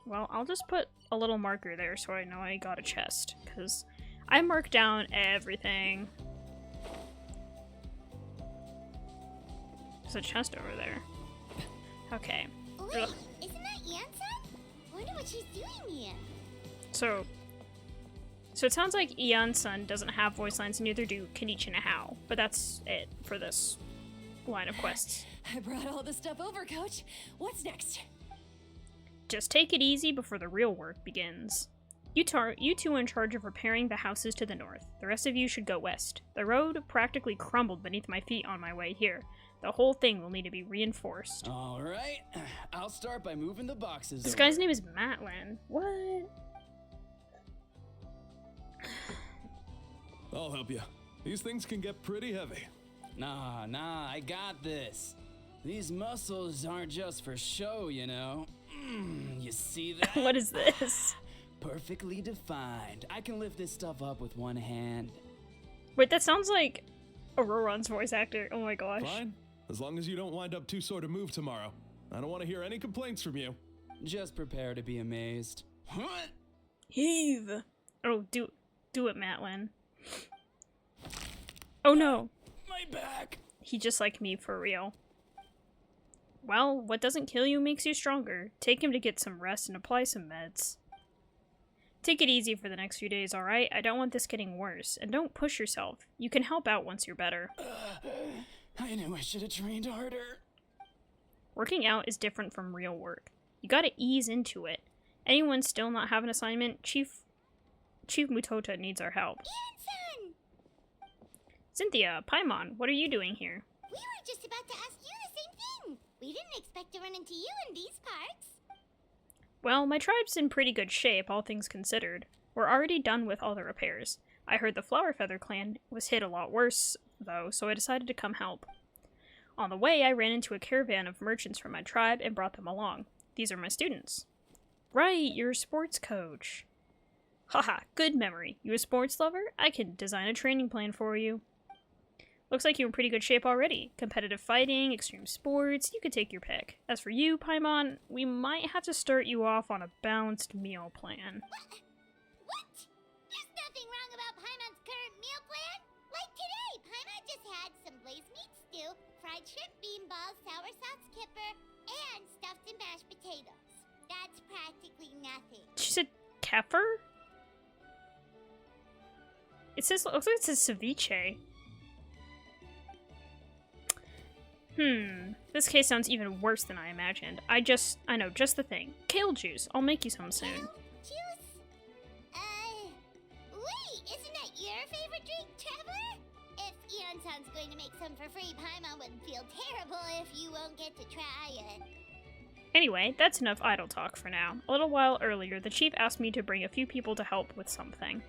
Well, I'll just put a little marker there so I know I got a chest, because I marked down everything. There's a chest over there. Okay. Wait, isn't that Yansan? Wonder what she's doing here. So it sounds like Ian-san doesn't have voice lines, neither do Kenichi and Hao, but that's it for this line of quests. I brought all the stuff over, Coach. What's next? Just take it easy before the real work begins. You two are in charge of repairing the houses to the north. The rest of you should go west. The road practically crumbled beneath my feet on my way here. The whole thing will need to be reinforced. Alright, I'll start by moving the boxes This over. guy's name is Matlin. What? I'll help you. These things can get pretty heavy. Nah, I got this. These muscles aren't just for show, you know. You see that? What is this? Perfectly defined. I can lift this stuff up with one hand. Wait, that sounds like Ororon's voice actor. Oh my gosh. Fine. As long as you don't wind up too sore to move tomorrow. I don't want to hear any complaints from you. Just prepare to be amazed. Heave. Oh, do it, Matlin. Oh no. My back. He just like me for real. Well, what doesn't kill you makes you stronger. Take him to get some rest and apply some meds. Take it easy for the next few days, alright? I don't want this getting worse. And don't push yourself. You can help out once you're better. I knew I should have trained harder. Working out is different from real work. You gotta ease into it. Anyone still not have an assignment? Chief Mutota needs our help. Yansan! Xynthia, Paimon, what are you doing here? We were just about to ask you the same thing. We didn't expect to run into you in these parts. Well, my tribe's in pretty good shape, all things considered. We're already done with all the repairs. I heard the Flower Feather clan was hit a lot worse, though, so I decided to come help. On the way, I ran into a caravan of merchants from my tribe and brought them along. These are my students. Right, you're a sports coach. Haha, good memory. You a sports lover? I can design a training plan for you. Looks like you're in pretty good shape already. Competitive fighting, extreme sports, you could take your pick. As for you, Paimon, we might have to start you off on a balanced meal plan. What? There's nothing wrong about Paimon's current meal plan. Like today, Paimon just had some blazed meat stew, fried shrimp bean balls, sour sauce kipper, and stuffed and mashed potatoes. That's practically nothing. She said kefir? It says, looks like it says ceviche. This case sounds even worse than I imagined. I know just the thing. Kale juice. I'll make you some soon. Juice? Wait, isn't that your favorite drink, Traveler? If Eon-san's going to make some for free, Paimon would feel terrible if you won't get to try it. Anyway, that's enough idle talk for now. A little while earlier, the chief asked me to bring a few people to help with something.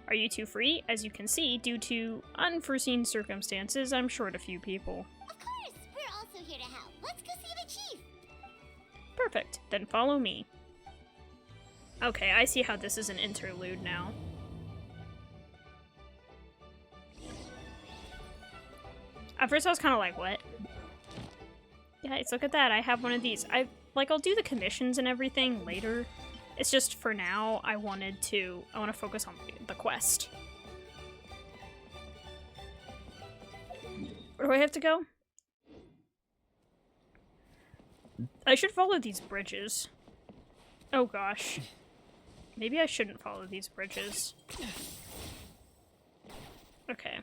Are you two free? As you can see, due to unforeseen circumstances, I'm short a few people. Of course! We're also here to help. Let's go see the chief! Perfect. Then follow me. Okay, I see how this is an interlude now. At first I was kind of like, what? Guys, look at that. I have one of these. I'll do the commissions and everything later. It's just for now, I want to focus on the quest. Where do I have to go? I should follow these bridges. Oh gosh. Maybe I shouldn't follow these bridges. Okay.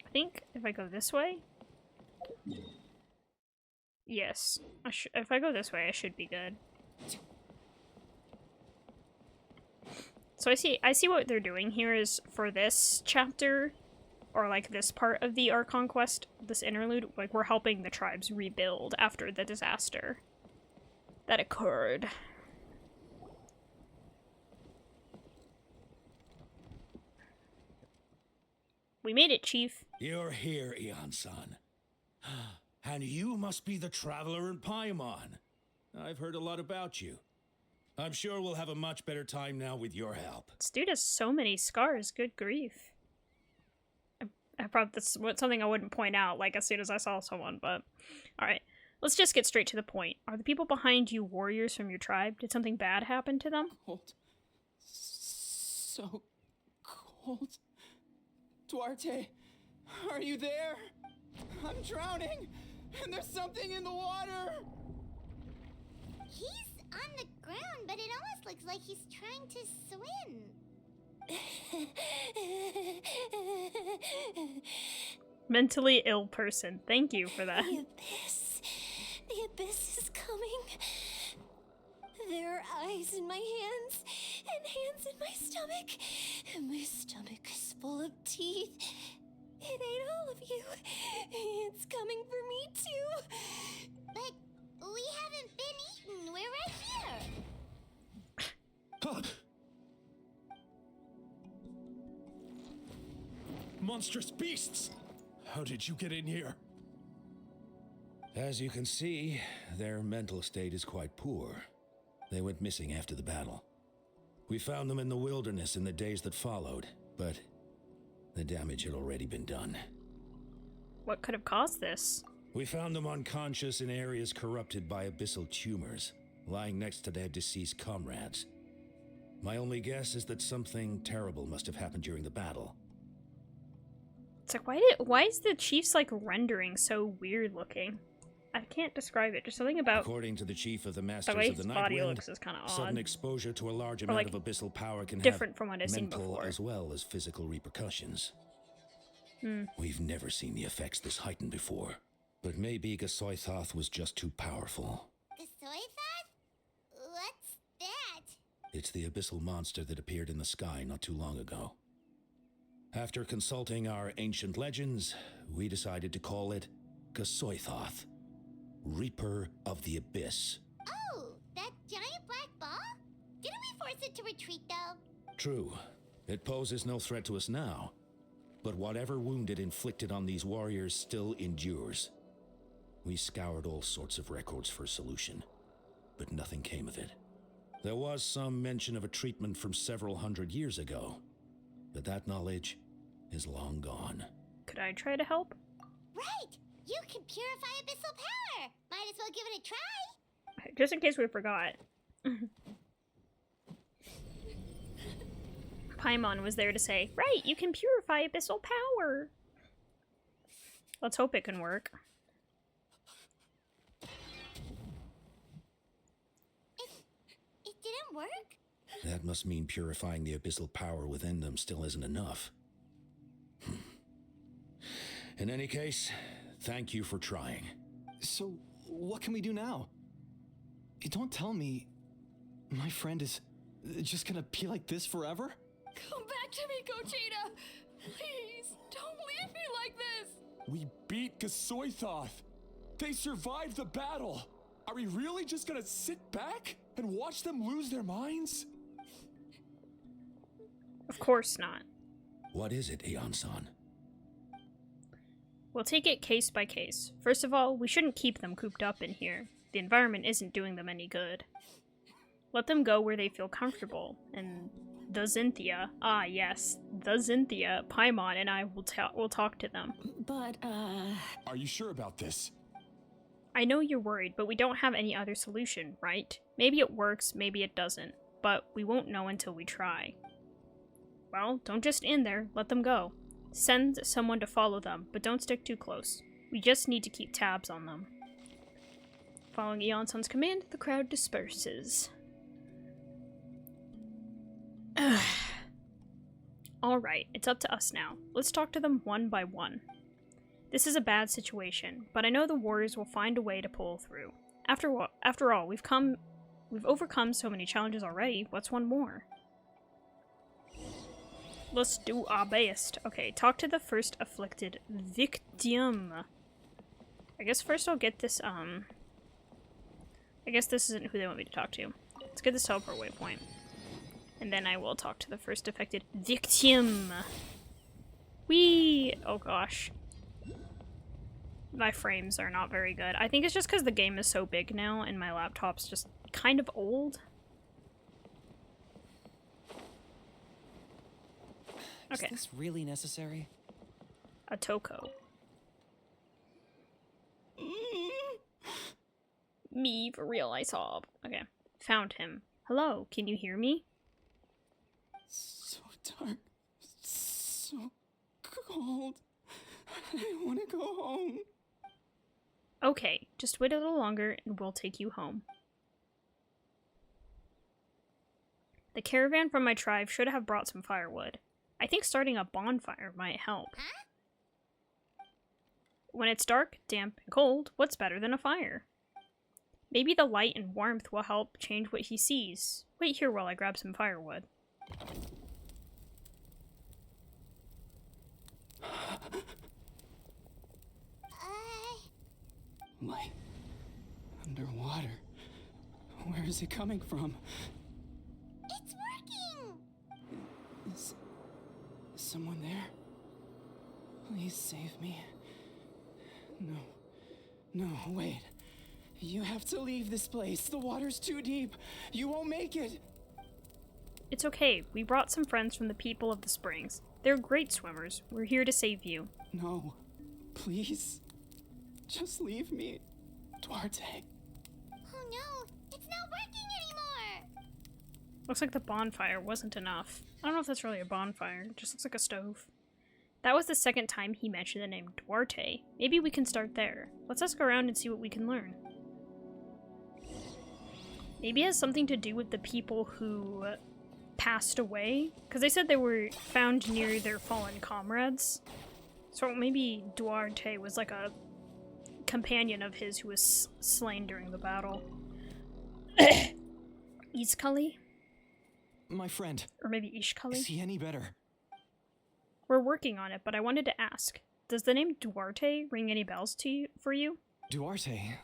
I think if I go this way... Yes. If I go this way, I should be good. So I see what they're doing here is for this chapter, or like this part of the Archon quest, this interlude, like we're helping the tribes rebuild after the disaster that occurred. We made it, Chief. You're here, Eon-san. And you must be the traveler in Paimon. I've heard a lot about you. I'm sure we'll have a much better time now with your help. This dude has so many scars, good grief. I probably, that's something I wouldn't point out, like, as soon as I saw someone, but... Alright, let's just get straight to the point. Are the people behind you warriors from your tribe? Did something bad happen to them? Cold. So cold. Duarte, are you there? I'm drowning, and there's something in the water. He's on the ground, but it almost looks like he's trying to swim. Mentally ill person. Thank you for that. The abyss. The abyss is coming. There are eyes in my hands, and hands in my stomach. And my stomach is full of teeth. It ate all of you. It's coming for me too. But we haven't been eaten. We're right here. Monstrous beasts! How did you get in here? As you can see, their mental state is quite poor. They went missing after the battle. We found them in the wilderness in the days that followed, but the damage had already been done. What could have caused this? We found them unconscious in areas corrupted by abyssal tumors, lying next to their deceased comrades. My only guess is that something terrible must have happened during the battle. It's like, why is the chief's like rendering so weird looking? I can't describe it. Just something about According to the chief of the the Masters way of the his body Nightwind, looks is kind of sudden odd. exposure to a large amount like, of abyssal power can different have from what I've seen mental before. as well as physical repercussions. Hmm. We've never seen the effects this heightened before, but maybe Gasoithoth was just too powerful. The soy thought? What's that? It's the abyssal monster that appeared in the sky not too long ago. After consulting our ancient legends, we decided to call it Gasoithoth, Reaper of the Abyss. Oh, that giant black ball? Didn't we force it to retreat, though? True, it poses no threat to us now, but whatever wound it inflicted on these warriors still endures. We scoured all sorts of records for a solution, but nothing came of it. There was some mention of a treatment from several hundred years ago, but that knowledge is long gone. Could I try to help? Right! You can purify abyssal power! Might as well give it a try! Just in case we forgot. Paimon was there to say, right, you can purify abyssal power. Let's hope it can work. It didn't work? That must mean purifying the abyssal power within them still isn't enough. In any case, thank you for trying. So, what can we do now? Don't tell me my friend is just gonna be like this forever? Come back to me, Gogeta! Please, don't leave me like this! We beat Gasoithoth! They survived the battle! Are we really just gonna sit back and watch them lose their minds? Of course not. What is it, Aeon-san? We'll take it case by case. First of all, we shouldn't keep them cooped up in here. The environment isn't doing them any good. Let them go where they feel comfortable, and the Xynthia, ah yes, the Xynthia, Paimon and I will talk to them. But, Are you sure about this? I know you're worried, but we don't have any other solution, right? Maybe it works, maybe it doesn't, but we won't know until we try. Well, don't just stand there, let them go. Send someone to follow them, but don't stick too close. We just need to keep tabs on them. Following Aeon-san's command, the crowd disperses. Alright, it's up to us now. Let's talk to them one by one. This is a bad situation, but I know the warriors will find a way to pull through. After all, we've overcome so many challenges already. What's one more? Let's do our best. Okay, talk to the first afflicted victim. I guess first I'll get this, I guess this isn't who they want me to talk to. Let's get this teleport waypoint. And then I will talk to the first affected victim. Whee! Oh gosh. My frames are not very good. I think it's just because the game is so big now and my laptop's just kind of old. Okay. Is this really necessary? A Toko. Me, for real, I sob. Okay. Found him. Hello, can you hear me? So dark. So cold. I want to go home. Okay, just wait a little longer and we'll take you home. The caravan from my tribe should have brought some firewood. I think starting a bonfire might help. Huh? When it's dark, damp, and cold, what's better than a fire? Maybe the light and warmth will help change what he sees. Wait here while I grab some firewood. Light. Underwater. Where is it coming from? It's working! Is someone there? Please save me. No, wait. You have to leave this place. The water's too deep. You won't make it. It's okay. We brought some friends from the people of the springs. They're great swimmers. We're here to save you. No, please. Just leave me, Duarte. Oh no, it's not working anymore! Looks like the bonfire wasn't enough. I don't know if that's really a bonfire. It just looks like a stove. That was the second time he mentioned the name Duarte. Maybe we can start there. Let's ask around and see what we can learn. Maybe it has something to do with the people who passed away? Because they said they were found near their fallen comrades. So maybe Duarte was like a companion of his who was slain during the battle. Iskali? My friend. Or maybe Ishkali? Is he any better? We're working on it, but I wanted to ask. Does the name Duarte ring any bells for you? Duarte?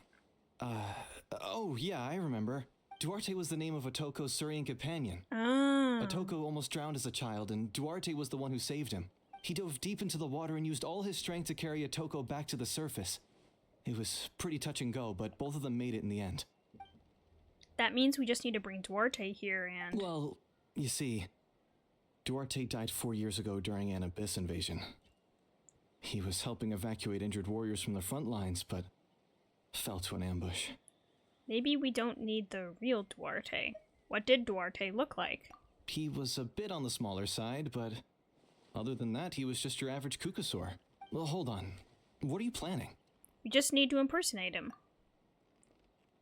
Oh yeah, I remember. Duarte was the name of Otoko's Surian companion. Ah. Otoko almost drowned as a child, and Duarte was the one who saved him. He dove deep into the water and used all his strength to carry Otoko back to the surface. It was pretty touch and go, but both of them made it in the end. That means we just need to bring Duarte here and... Well, you see, Duarte died 4 years ago during an Abyss invasion. He was helping evacuate injured warriors from the front lines, but fell to an ambush. Maybe we don't need the real Duarte. What did Duarte look like? He was a bit on the smaller side, but other than that, he was just your average Kukasaur. Well, hold on. What are you planning? We just need to impersonate him.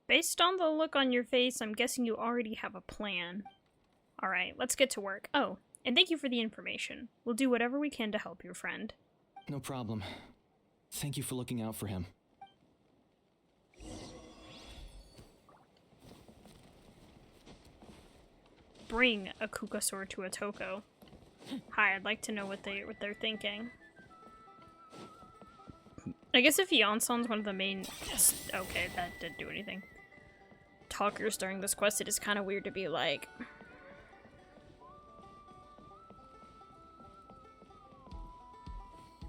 Based on the look on your face, I'm guessing you already have a plan. Alright, let's get to work. Oh, and thank you for the information. We'll do whatever we can to help your friend. No problem. Thank you for looking out for him. Bring a Kukasaur to a Toko. Hi, I'd like to know what they're thinking. I guess if Yonson's one of the main... Okay, that didn't do anything. talkers during this quest, it is kind of weird to be like...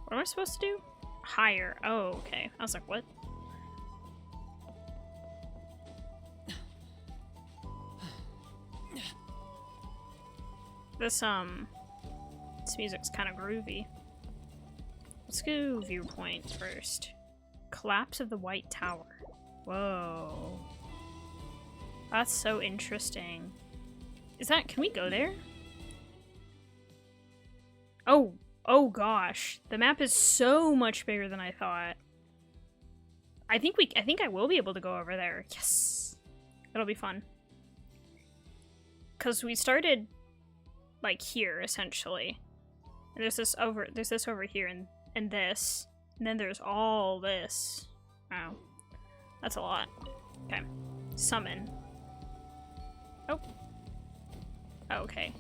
What am I supposed to do? Higher. Oh, okay. I was like, what? This music's kind of groovy. Let's go viewpoint first. Collapse of the White Tower. Whoa. That's so interesting. Is that, can we go there? Oh gosh. The map is so much bigger than I thought. I think I will be able to go over there. Yes. It'll be fun. 'Cause we started like here essentially. And there's this over here and this. And then there's all this. Oh. That's a lot. Okay. Summon. Oh. Okay.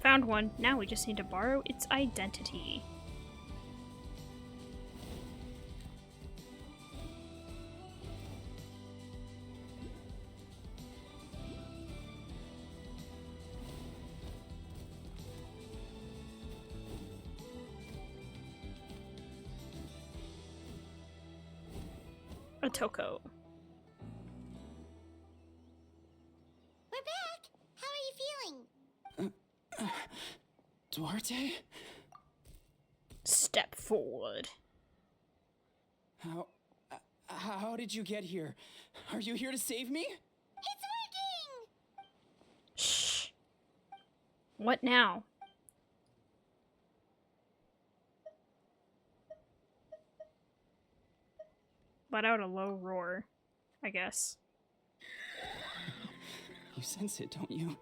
Found one. Now we just need to borrow its identity. Otoko. We're back! How are you feeling? Duarte? Step forward. How did you get here? Are you here to save me? It's working! Shh. What now? Let out a low roar, I guess. You sense it, don't you?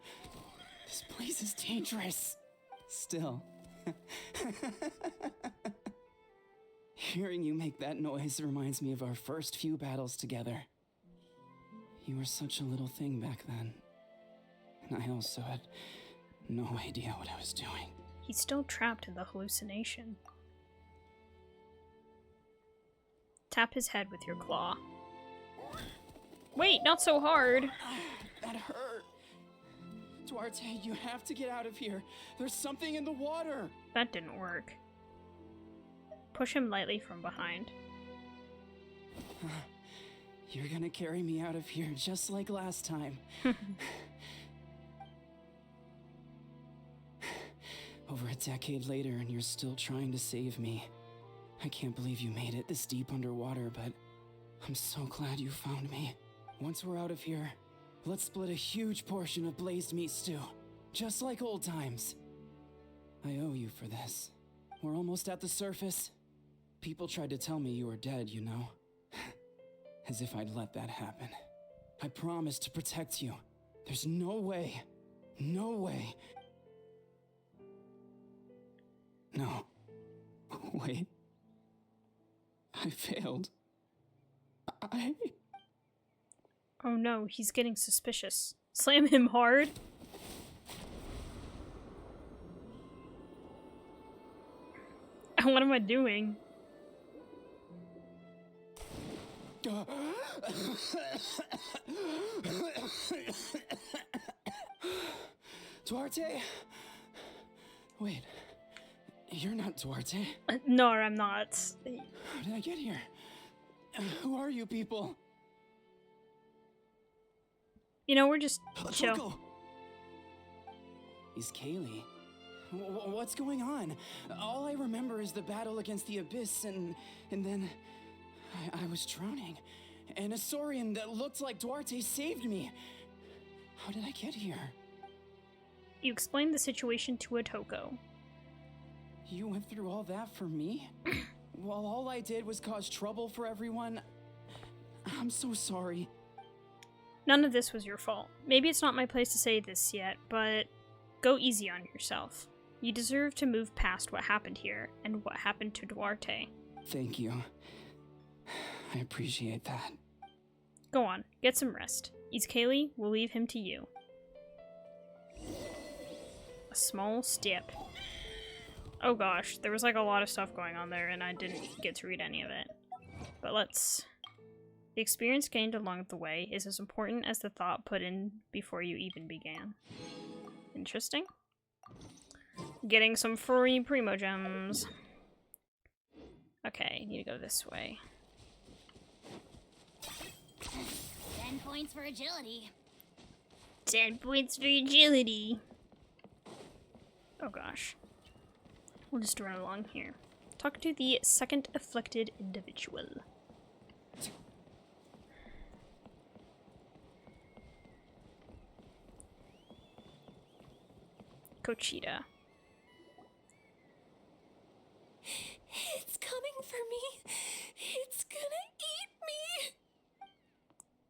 This place is dangerous. Still. Hearing you make that noise reminds me of our first few battles together. You were such a little thing back then. And I also had no idea what I was doing. He's still trapped in the hallucination. Tap his head with your claw. Wait, not so hard. That hurt. Duarte, you have to get out of here. There's something in the water. That didn't work. Push him lightly from behind. You're gonna carry me out of here just like last time. Over a decade later and you're still trying to save me. I can't believe you made it this deep underwater, but I'm so glad you found me. Once we're out of here, let's split a huge portion of blazed meat stew, just like old times. I owe you for this. We're almost at the surface. People tried to tell me you were dead, you know. As if I'd let that happen. I promised to protect you. There's no way. No way. No. Wait. I failed. Oh no, he's getting suspicious. Slam him hard. What am I doing? Duarte? Wait. You're not Duarte. No, I'm not. How did I get here? Who are you people? You know, we're just chill. Otoko! Is Kaylee? What's going on? All I remember is the battle against the Abyss and then I was drowning. And a Saurian that looked like Duarte saved me. How did I get here? You explained the situation to Otoko. You went through all that for me? While all I did was cause trouble for everyone? I'm so sorry. None of this was your fault. Maybe it's not my place to say this yet, but go easy on yourself. You deserve to move past what happened here and what happened to Duarte. Thank you. I appreciate that. Go on, get some rest. Kaylee, we'll leave him to you. A small step. Oh gosh, there was like a lot of stuff going on there and I didn't get to read any of it. But let's The experience gained along the way is as important as the thought put in before you even began. Interesting. Getting some free Primo Gems. Okay, need to go this way. 10 points for agility. 10 points for agility. Oh gosh. We'll just run along here. Talk to the second afflicted individual. Cochita. It's coming for me. It's gonna eat me.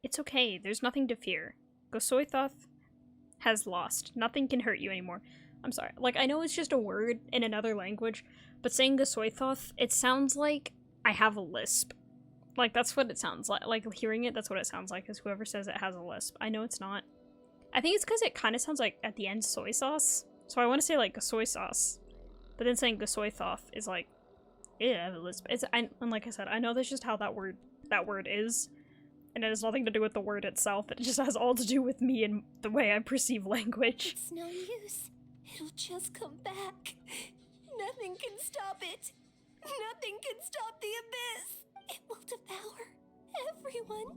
It's okay, there's nothing to fear. Gosoithoth has lost. Nothing can hurt you anymore. I'm sorry. Like, I know it's just a word in another language, but saying Gosoithoth, it sounds like I have a lisp. Like, that's what it sounds like. Like, hearing it, that's what it sounds like, is whoever says it has a lisp. I know it's not. I think it's because it kind of sounds like, at the end, soy sauce. So I want to say, like, soy sauce. But then saying Gosoithoth is like, yeah, I have a lisp. And like I said, I know that's just how that word is. And it has nothing to do with the word itself. It just has all to do with me and the way I perceive language. It's no use. It'll just come back. Nothing can stop it. Nothing can stop the abyss. It will devour everyone.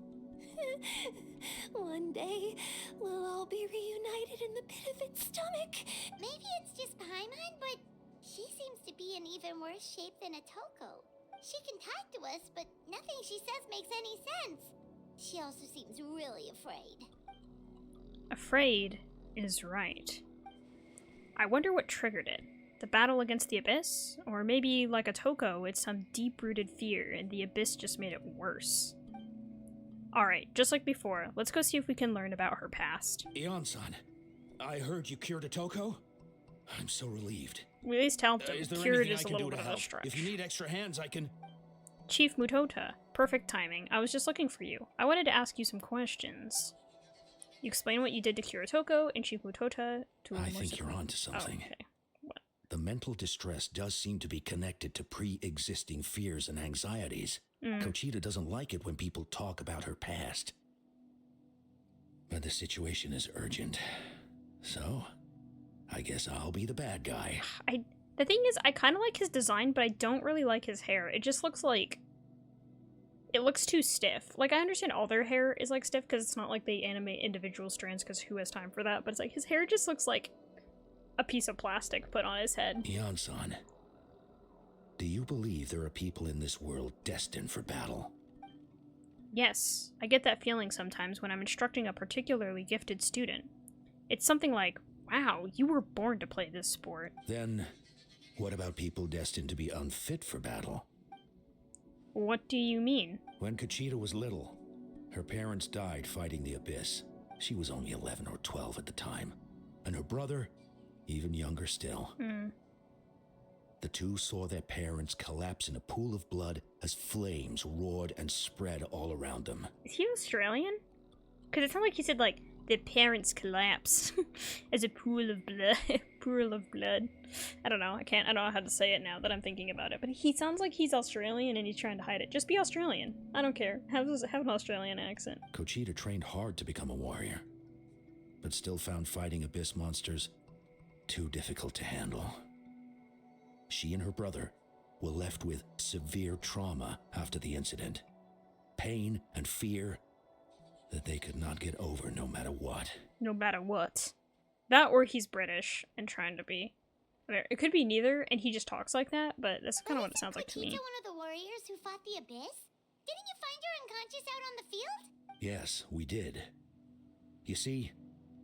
One day, we'll all be reunited in the pit of its stomach. Maybe it's just Paimon, but she seems to be in even worse shape than a Toko. She can talk to us, but nothing she says makes any sense. She also seems really afraid. Afraid is right. I wonder what triggered it. The battle against the Abyss? Or maybe, like a Toko, it's some deep-rooted fear and the Abyss just made it worse. Alright, just like before, let's go see if we can learn about her past. Ion-san, I heard you cured a Toko? I'm so relieved. We at least helped him. Is there Cured anything is I a can little do bit to of a help? stretch. If you need extra hands, I can... Chief Mutota. Perfect timing. I was just looking for you. I wanted to ask you some questions. You explain what you did to Kiritoko and Chief Mutota to I think you're onto something. Oh, okay. What? The mental distress does seem to be connected to pre-existing fears and anxieties. Cochita doesn't like it when people talk about her past. But the situation is urgent. So, I guess I'll be the bad guy. The thing is, I kind of like his design, but I don't really like his hair. It just looks like... It looks too stiff. Like, I understand all their hair is, like, stiff, because it's not like they animate individual strands, because who has time for that? But it's like, his hair just looks like a piece of plastic put on his head. Ion-san, do you believe there are people in this world destined for battle? Yes, I get that feeling sometimes when I'm instructing a particularly gifted student. It's something like, wow, you were born to play this sport. Then, what about people destined to be unfit for battle? What do you mean? When Cochita was little, her parents died fighting the Abyss. She was only 11 or 12 at the time. And her brother, even younger still. The two saw their parents collapse in a pool of blood as flames roared and spread all around them. Is he Australian? Because it sounded like he said, like, the parents collapse as a pool of blood. Pool of blood. I don't know. I don't know how to say it now that I'm thinking about it. But he sounds like he's Australian and he's trying to hide it. Just be Australian. I don't care. Have an Australian accent. Cochita trained hard to become a warrior, but still found fighting Abyss monsters too difficult to handle. She and her brother were left with severe trauma after the incident. Pain and fear that they could not get over no matter what. No matter what. That or he's British and trying to be. It could be neither, and he just talks like that, but that's kind of what it sounds like to me. Cochita one of the warriors who fought the Abyss? Didn't you find her unconscious out on the field? Yes, we did. You see,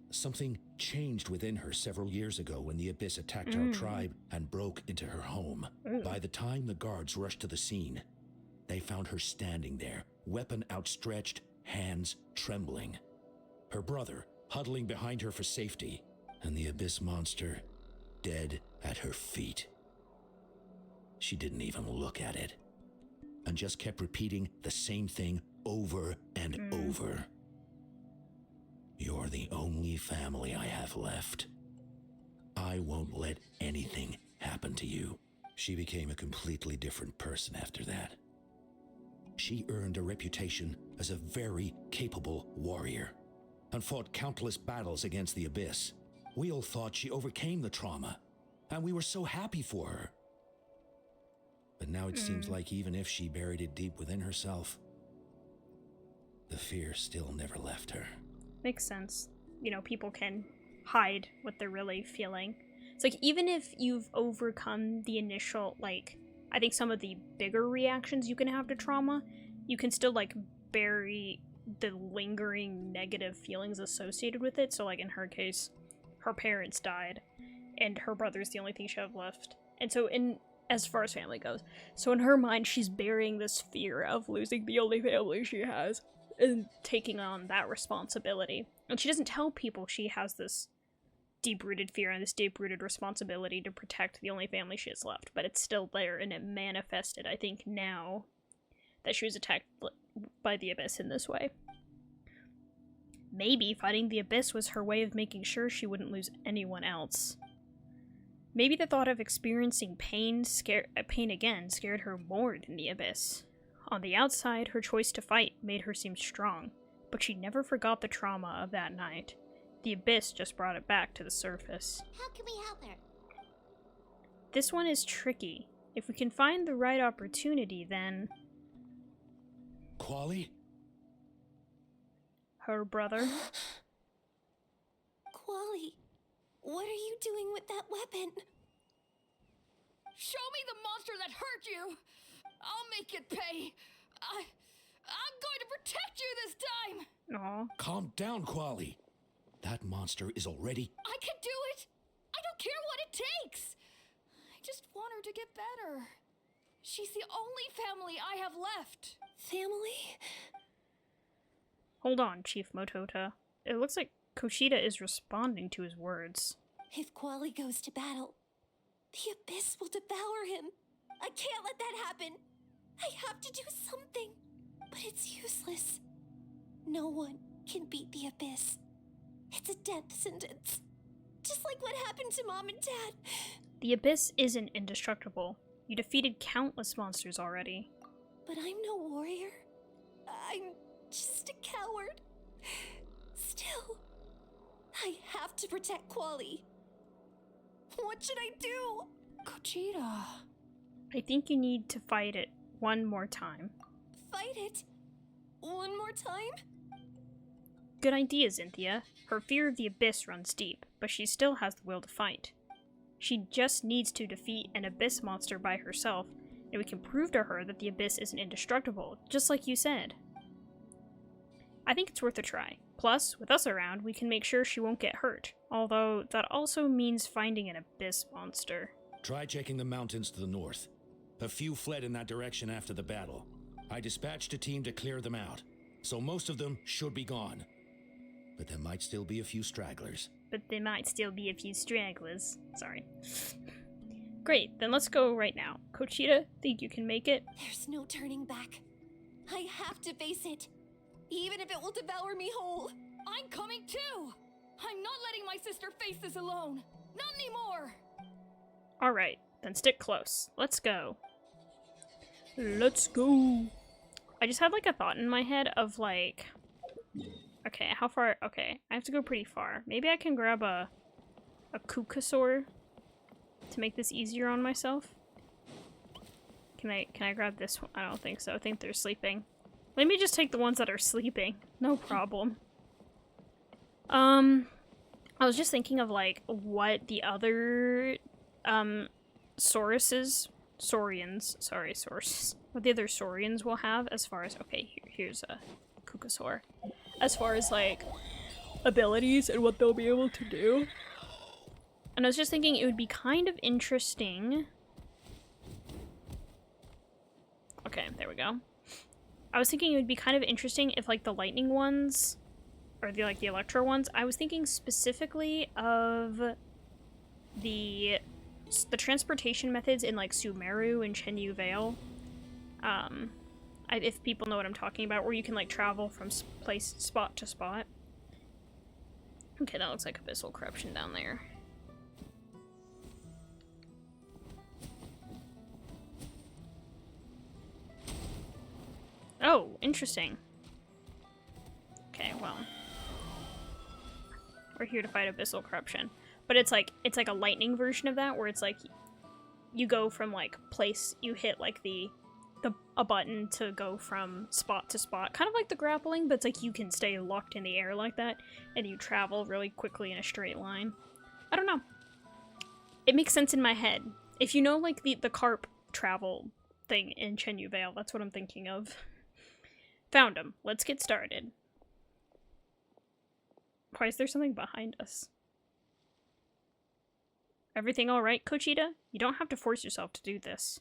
something changed within her several years ago when the Abyss attacked our tribe and broke into her home. By the time the guards rushed to the scene, they found her standing there, weapon outstretched, hands trembling. Her brother huddling behind her for safety, and the Abyss monster dead at her feet. She didn't even look at it, and just kept repeating the same thing over and over. You're the only family I have left. I won't let anything happen to you. She became a completely different person after that. She earned a reputation as a very capable warrior and fought countless battles against the Abyss. We all thought she overcame the trauma, and we were so happy for her. But now it seems like even if she buried it deep within herself, the fear still never left her. Makes sense. You know, people can hide what they're really feeling. It's like, even if you've overcome the initial, like, I think some of the bigger reactions you can have to trauma, you can still, like, bury the lingering negative feelings associated with it. So, like, in her case, her parents died, and her brother's the only thing she had left. And so, as far as family goes, so in her mind, she's burying this fear of losing the only family she has, and taking on that responsibility. And she doesn't tell people she has this deep-rooted fear and this deep-rooted responsibility to protect the only family she has left, but it's still there, and it manifested, I think, now that she was attacked by the Abyss in this way. Maybe fighting the Abyss was her way of making sure she wouldn't lose anyone else. Maybe the thought of experiencing pain again scared her more than the Abyss. On the outside, her choice to fight made her seem strong, but she never forgot the trauma of that night. The Abyss just brought it back to the surface. How can we help her? This one is tricky. If we can find the right opportunity, then... Quali? Her brother? Quali, what are you doing with that weapon? Show me the monster that hurt you! I'll make it pay! I'm going to protect you this time! Aw. Calm down, Quali. That monster is already... I can do it! I don't care what it takes! I just want her to get better. She's the only family I have left. Family? Hold on, Chief Motota. It looks like Koshida is responding to his words. If Quali goes to battle, the Abyss will devour him. I can't let that happen. I have to do something. But it's useless. No one can beat the Abyss. It's a death sentence. Just like what happened to Mom and Dad. The Abyss isn't indestructible. You defeated countless monsters already. But I'm no warrior. I'm just a coward. Still, I have to protect Quali. What should I do? Kochida. I think you need to fight it one more time. Fight it? One more time? Good idea, Xynthia. Her fear of the Abyss runs deep, but she still has the will to fight. She just needs to defeat an Abyss monster by herself, and we can prove to her that the Abyss isn't indestructible, just like you said. I think it's worth a try. Plus, with us around, we can make sure she won't get hurt, although that also means finding an Abyss monster. Try checking the mountains to the north. A few fled in that direction after the battle. I dispatched a team to clear them out, so most of them should be gone. But there might still be a few stragglers. Sorry. Great, then let's go right now. Kochida, think you can make it? There's no turning back. I have to face it, even if it will devour me whole. I'm coming too! I'm not letting my sister face this alone. Not anymore! Alright, then stick close. Let's go. Let's go! I just had like a thought in my head of like... Okay, how far? Okay, I have to go pretty far. Maybe I can grab a Kukasaur to make this easier on myself. Can I grab this one? I don't think so. I think they're sleeping. Let me just take the ones that are sleeping. No problem. I was just thinking of like what the other Saurians, what the other Saurians will have as far as, okay, here's a Kukasaur. As far as like abilities and what they'll be able to do. And I was just thinking it would be kind of interesting. Okay, there we go. I was thinking it would be kind of interesting if like the lightning ones, or the like the electro ones, I was thinking specifically of the transportation methods in like Sumeru and Chenyu Vale. If people know what I'm talking about, where you can like travel from spot to spot. Okay, that looks like Abyssal Corruption down there. Oh, interesting. Okay, well. We're here to fight abyssal corruption. But it's like a lightning version of that, where it's like you go from like place, you hit like a button to go from spot to spot, kind of like the grappling, but it's like you can stay locked in the air like that, and you travel really quickly in a straight line. I don't know. It makes sense in my head. If you know like the carp travel thing in Chenyu Vale, that's what I'm thinking of. Found him. Let's get started. Why is there something behind us? Everything alright, Kochita? You don't have to force yourself to do this.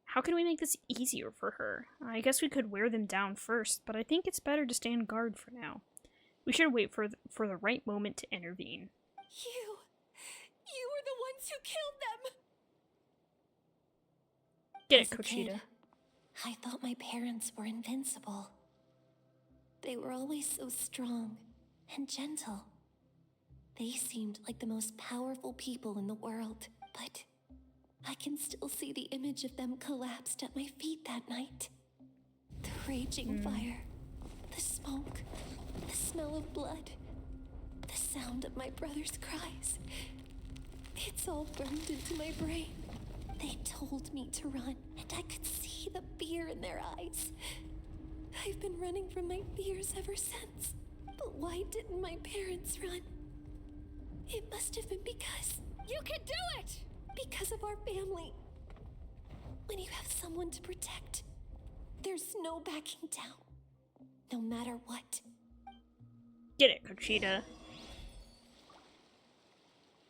How can we make this easier for her? I guess we could wear them down first, but I think it's better to stand guard for now. We should wait for the right moment to intervene. You were the ones who killed them! Get it, As a Kochita. kid, I thought my parents were invincible. They were always so strong and gentle. They seemed like the most powerful people in the world, but I can still see the image of them collapsed at my feet that night. The raging fire, the smoke, the smell of blood, the sound of my brother's cries. It's all burned into my brain. They told me to run, and I could see the fear in their eyes. I've been running from my fears ever since. But why didn't my parents run? It must have been because... You can do it! Because of our family. When you have someone to protect, there's no backing down. No matter what. Get it, Kochita.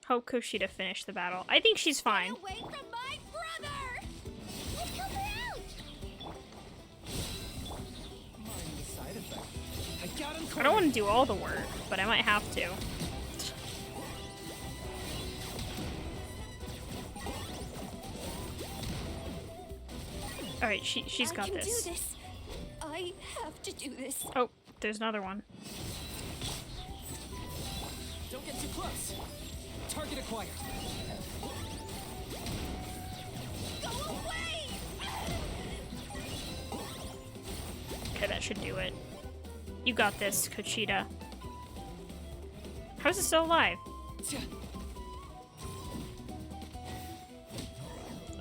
Hope Kochita finished the battle. I think she's fine. Stay away from my brother! Let's help her out! I don't want to do all the work, but I might have to. Alright, she's got I can this. do this. I have to do this. Oh, there's another one. Don't get too close. Target acquired. Go away! Okay, that should do it. You got this, Kochita. How's it still alive?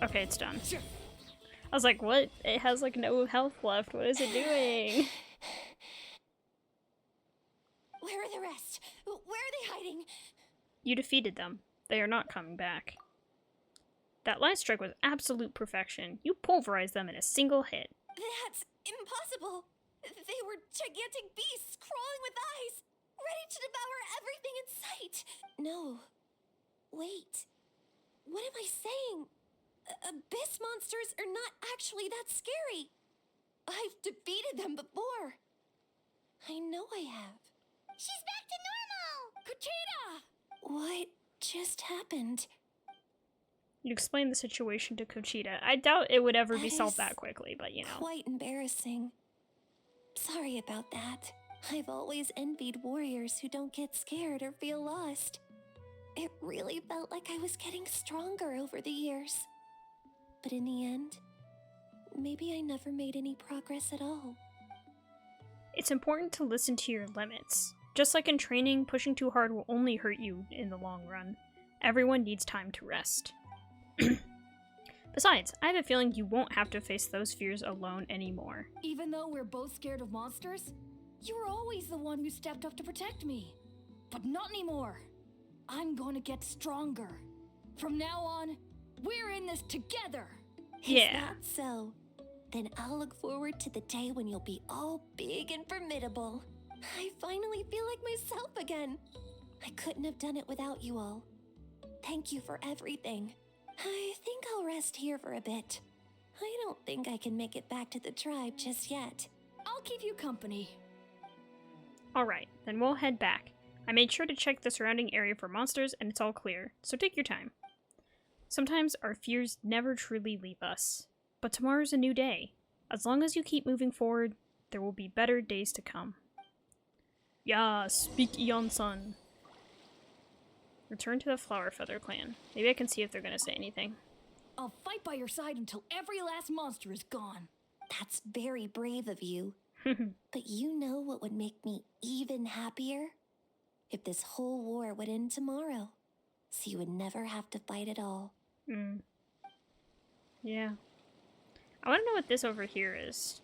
Okay, it's done. I was like, what? It has like no health left. What is it doing? Where are the rest? Where are they hiding? You defeated them. They are not coming back. That last strike was absolute perfection. You pulverized them in a single hit. That's impossible. They were gigantic beasts crawling with eyes, ready to devour everything in sight. No. Wait. What am I saying? Abyss monsters are not actually that scary. I've defeated them before. I know I have. She's back to normal! Kochita! What just happened? You explained the situation to Kochita. I doubt it would ever be That solved is that quickly, but you know. Quite embarrassing. Sorry about that. I've always envied warriors who don't get scared or feel lost. It really felt like I was getting stronger over the years. But in the end, maybe I never made any progress at all. It's important to listen to your limits. Just like in training, pushing too hard will only hurt you in the long run. Everyone needs time to rest. Besides, I have a feeling you won't have to face those fears alone anymore. Even though we're both scared of monsters, you were always the one who stepped up to protect me. But not anymore. I'm going to get stronger. From now on, we're in this together. Yeah. Is that so? Then I'll look forward to the day when you'll be all big and formidable. I finally feel like myself again. I couldn't have done it without you all. Thank you for everything. I think I'll rest here for a bit. I don't think I can make it back to the tribe just yet. I'll keep you company. Alright, then we'll head back. I made sure to check the surrounding area for monsters and it's all clear, so take your time. Sometimes our fears never truly leave us, but tomorrow's a new day. As long as you keep moving forward, there will be better days to come. Yeah, speak Eon-san. Return to the Flower Feather clan. Maybe I can see if they're gonna say anything. I'll fight by your side until every last monster is gone. That's very brave of you. But you know what would make me even happier? If this whole war would end tomorrow, so you would never have to fight at all. Yeah. I want to know what this over here is.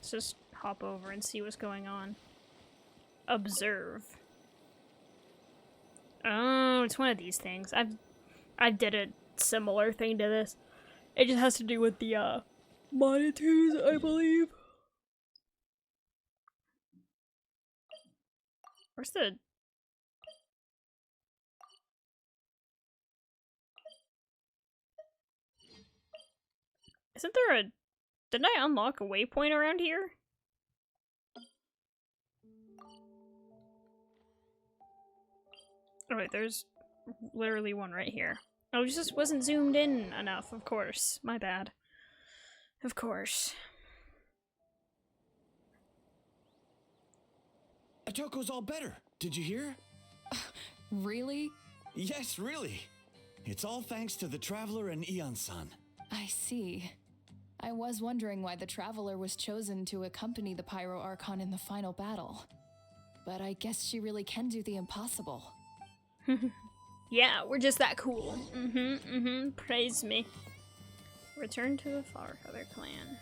Let's just hop over and see what's going on. Observe. Oh, it's one of these things. I did a similar thing to this. It just has to do with the monitors, I believe. Where's the... Isn't there a... Didn't I unlock a waypoint around here? Oh wait, there's literally one right here. Oh, it just wasn't zoomed in enough, of course. My bad. Of course. Atoko's all better. Did you hear? Really? Yes, really. It's all thanks to the Traveler and Ion-san. I see. I was wondering why the Traveler was chosen to accompany the Pyro Archon in the final battle. But I guess she really can do the impossible. Yeah, we're just that cool. Praise me. Return to the Farfeather clan.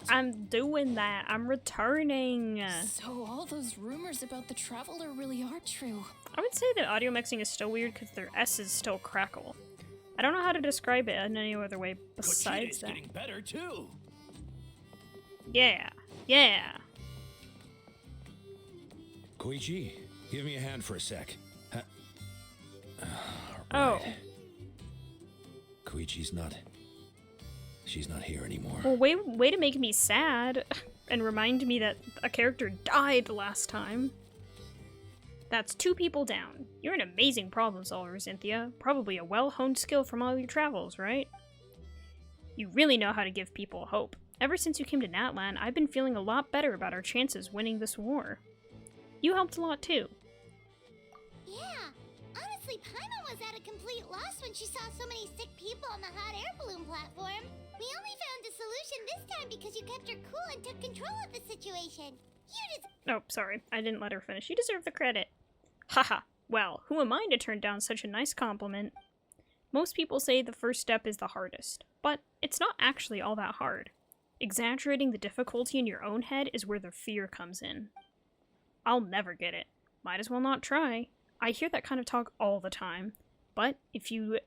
I'm doing that. I'm returning. So all those rumors about the Traveler really are true. I would say that audio mixing is still weird because their S's still crackle. I don't know how to describe it in any other way besides that. Getting better too. Yeah. Yeah. Koichi, give me a hand for a sec. Oh. Koichi's not... She's not here anymore. Well, way to make me sad and remind me that a character died last time. That's 2 people down. You're an amazing problem solver, Xynthia. Probably a well-honed skill from all your travels, right? You really know how to give people hope. Ever since you came to Natlan, I've been feeling a lot better about our chances winning this war. You helped a lot too. Yeah, honestly, Paimon was at a complete loss when she saw so many sick people on the hot air balloon platform. We only found a solution this time because you kept her cool and took control of the situation. Oh, sorry. I didn't let her finish. You deserve the credit. Haha. Well, who am I to turn down such a nice compliment? Most people say the first step is the hardest, but it's not actually all that hard. Exaggerating the difficulty in your own head is where the fear comes in. I'll never get it. Might as well not try. I hear that kind of talk all the time, but if you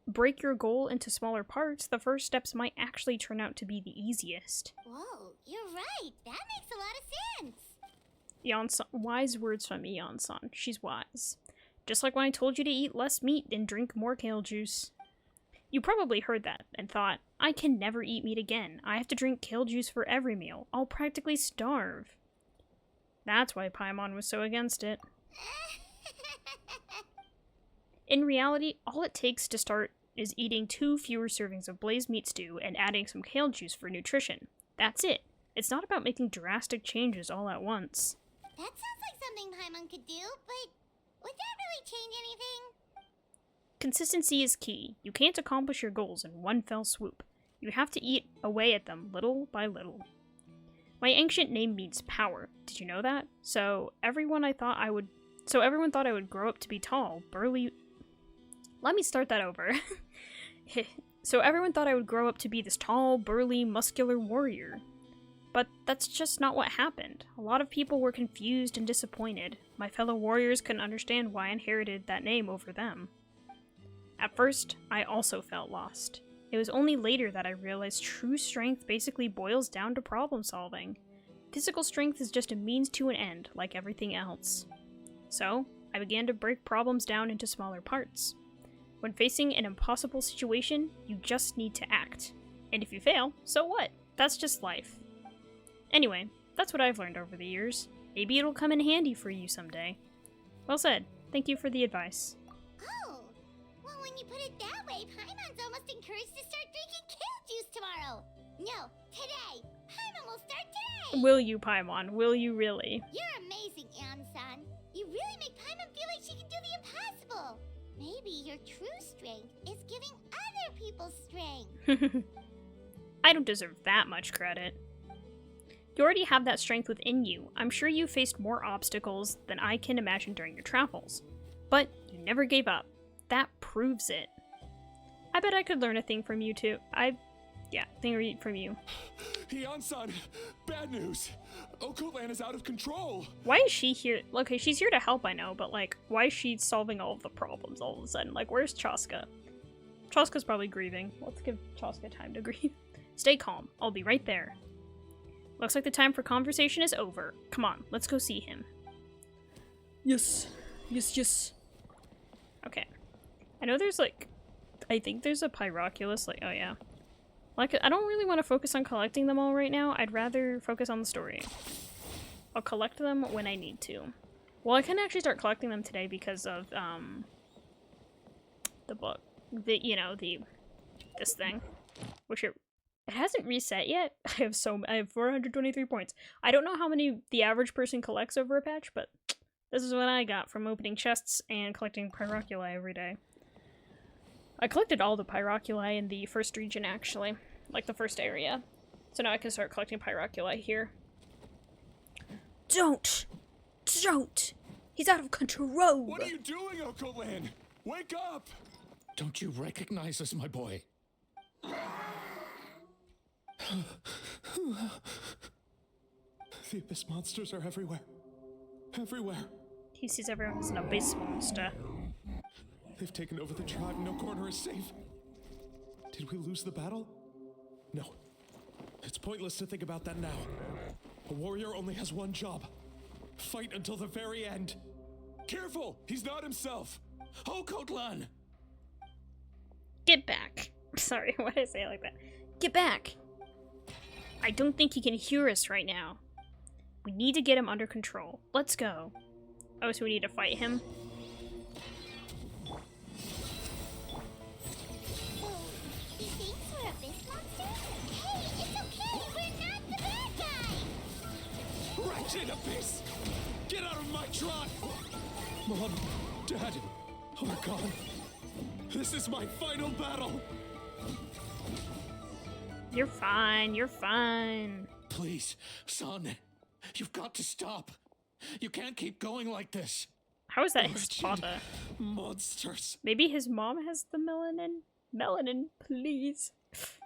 break your goal into smaller parts, the first steps might actually turn out to be the easiest. Whoa, you're right. That makes a lot of sense. Wise words from Eon-san. She's wise. Just like when I told you to eat less meat and drink more kale juice. You probably heard that and thought, I can never eat meat again. I have to drink kale juice for every meal. I'll practically starve. That's why Paimon was so against it. In reality, all it takes to start is eating 2 fewer servings of blazed meat stew and adding some kale juice for nutrition. That's it. It's not about making drastic changes all at once. That sounds like something Paimon could do, but would that really change anything? Consistency is key. You can't accomplish your goals in one fell swoop. You have to eat away at them little by little. My ancient name means power. Did you know that? So everyone thought I would grow up to be tall, burly... Let me start that over. So everyone thought I would grow up to be this tall, burly, muscular warrior. But that's just not what happened. A lot of people were confused and disappointed. My fellow warriors couldn't understand why I inherited that name over them. At first, I also felt lost. It was only later that I realized true strength basically boils down to problem solving. Physical strength is just a means to an end, like everything else. So, I began to break problems down into smaller parts. When facing an impossible situation, you just need to act. And if you fail, so what? That's just life. Anyway, that's what I've learned over the years. Maybe it'll come in handy for you someday. Well said. Thank you for the advice. Oh, well, when you put it that way, Paimon's almost encouraged to start drinking kale juice tomorrow. No, today. Paimon will start today. Will you, Paimon? Will you really? You're amazing, Ann-san. You really make Paimon feel like Maybe your true strength is giving other people strength. I don't deserve that much credit. You already have that strength within you. I'm sure you faced more obstacles than I can imagine during your travels. But you never gave up. That proves it. I bet I could learn a thing from you too. Thing from you. Hian-san, bad news. Okoland is out of control. Why is she here? Okay, she's here to help, I know, but like, why is she solving all of the problems all of a sudden? Like, where's Chasca? Chasca's probably grieving. Let's give Chasca time to grieve. Stay calm. I'll be right there. Looks like the time for conversation is over. Come on, let's go see him. Yes. Yes. Okay. I know there's like, I think there's a Pyroculus, like, oh yeah. Like, I don't really want to focus on collecting them all right now. I'd rather focus on the story. I'll collect them when I need to. Well, I can actually start collecting them today because of, the book. This thing. Which it hasn't reset yet. I have 423 points. I don't know how many the average person collects over a patch, but this is what I got from opening chests and collecting Pyroculi every day. I collected all the Pyroculi in the first region, actually. Like, the first area. So now I can start collecting Pyroculi here. Don't! He's out of control! What are you doing, Okoland? Wake up! Don't you recognize us, my boy? The abyss monsters are everywhere. Everywhere. He sees everyone as an abyss monster. They've taken over the tribe. No corner is safe. Did we lose the battle? No. It's pointless to think about that now. A warrior only has one job. Fight until the very end. Careful! He's not himself! Okotlan! Get back. Sorry, why did I say it like that? Get back! I don't think he can hear us right now. We need to get him under control. Let's go. Oh, so we need to fight him? He thinks we're abyss monsters? Hey, it's okay! We're not the bad guys! Wretched abyss! Get out of my trot! Mom, Dad, are gone. This is my final battle! You're fine, you're fine. Please, son. You've got to stop. You can't keep going like this. How is that his Wretched papa? monsters! Maybe his mom has the melanin? Melanin, please.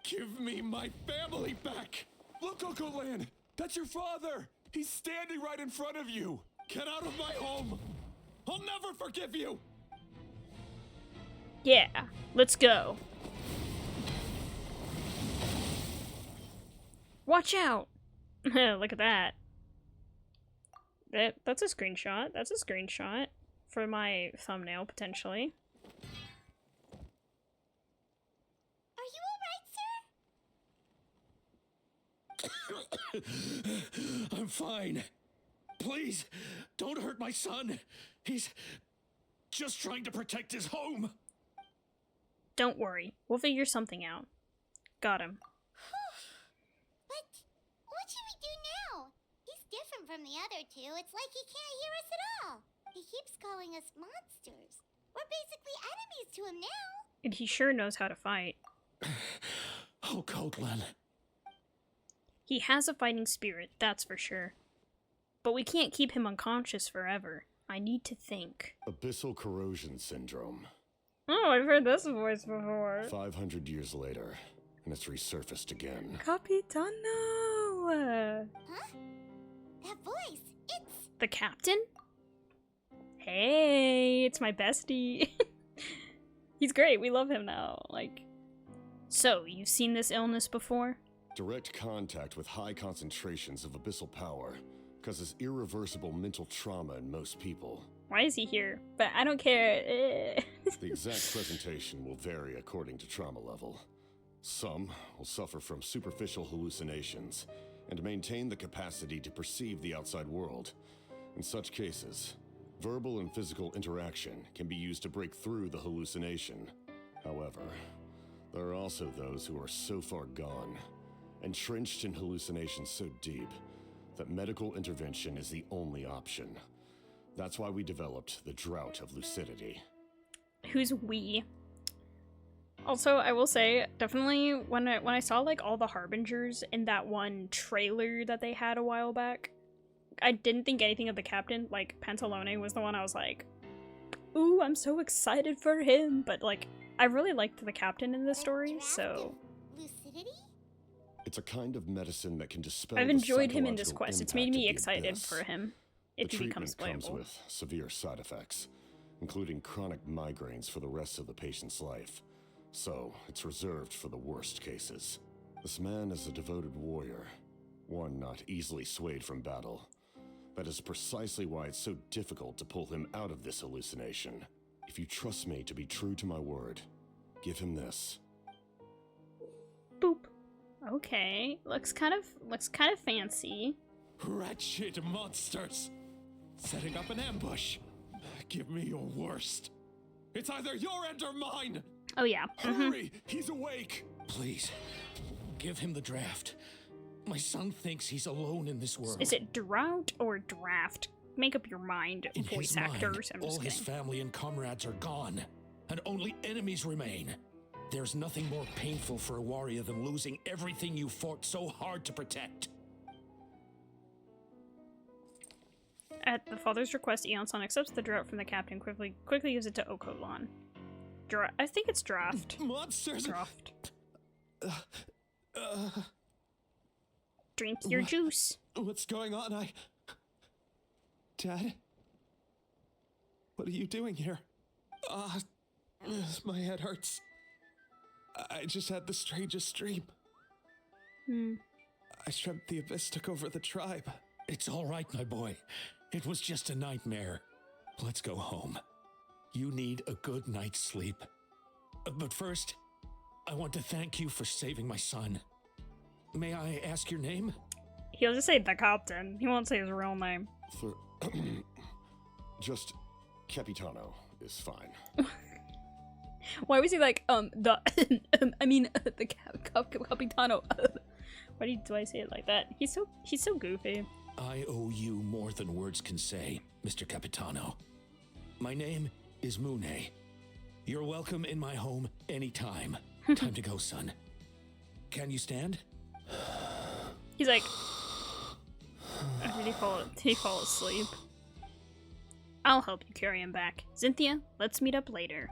Give me my family back! Look, Okoland! That's your father! He's standing right in front of you! Get out of my home! I'll never forgive you! Yeah, let's go. Watch out! Look at that. That's a screenshot. That's a screenshot for my thumbnail, potentially. Are you alright, sir? I'm fine. Please, don't hurt my son. He's just trying to protect his home. Don't worry. We'll figure something out. Got him. But what should we do now? He's different from the other two. It's like he can't hear us at all. He keeps calling us monsters. We're basically enemies to him now. And he sure knows how to fight. Oh, Codlan. He has a fighting spirit, that's for sure. But we can't keep him unconscious forever. I need to think. Abyssal corrosion syndrome. Oh, I've heard this voice before. 500 years later, and it's resurfaced again. Capitano! Huh? That voice, it's... The captain? Hey, it's my bestie. He's great, we love him now, like... So, you've seen this illness before? Direct contact with high concentrations of abyssal power causes irreversible mental trauma in most people. Why is he here? But I don't care. The exact presentation will vary according to trauma level. Some will suffer from superficial hallucinations and maintain the capacity to perceive the outside world. In such cases, verbal and physical interaction can be used to break through the hallucination. However, there are also those who are so far gone, entrenched in hallucinations so deep, that medical intervention is the only option. That's why we developed the Drought of Lucidity. who's we. Also, I will say, definitely when I saw like all the harbingers in that one trailer that they had a while back, I didn't think anything of the captain. Like Pantalone was the one I was like, ooh, I'm so excited for him. But like, I really liked the captain in this story, so Lucidity? It's a kind of medicine that can dispel. I've the enjoyed him in this psychological quest. It's made impact me of the excited abyss. for him if The he becomes treatment comes playable. with severe side effects, including chronic migraines for the rest of the patient's life. So, it's reserved for the worst cases. This man is a devoted warrior, one not easily swayed from battle. That is precisely why it's so difficult to pull him out of this hallucination. If you trust me to be true to my word, give him this. Boop. Okay, looks kind of fancy. Wretched monsters! Setting up an ambush. Give me your worst. It's either your end or mine! Oh yeah. Hurry! He's awake! Please, give him the draft. My son thinks he's alone in this world. Is it drought or draft? Make up your mind, In voice his mind, actors. I'm all just his kidding. family and comrades are gone, and only enemies remain. There's nothing more painful for a warrior than losing everything you fought so hard to protect. At the father's request, Eon-san accepts the drought from the captain. Quickly gives it to Okolan. I think it's draft. Monsters! Draft. Drink your juice. What's going on? Dad? What are you doing here? My head hurts. I just had the strangest dream. I dreamt the Abyss took over the tribe. It's all right, my boy. It was just a nightmare. Let's go home. You need a good night's sleep. But first, I want to thank you for saving my son. May I ask your name? He'll just say the captain. He won't say his real name. Just Capitano is fine. Why was he like, the Capitano? Why do I say it like that? He's so goofy. I owe you more than words can say, Mr. Capitano. My name is Mune. You're welcome in my home anytime. Time to go, son. Can you stand? He's like, did he fall asleep? I'll help you carry him back. Xynthia, let's meet up later.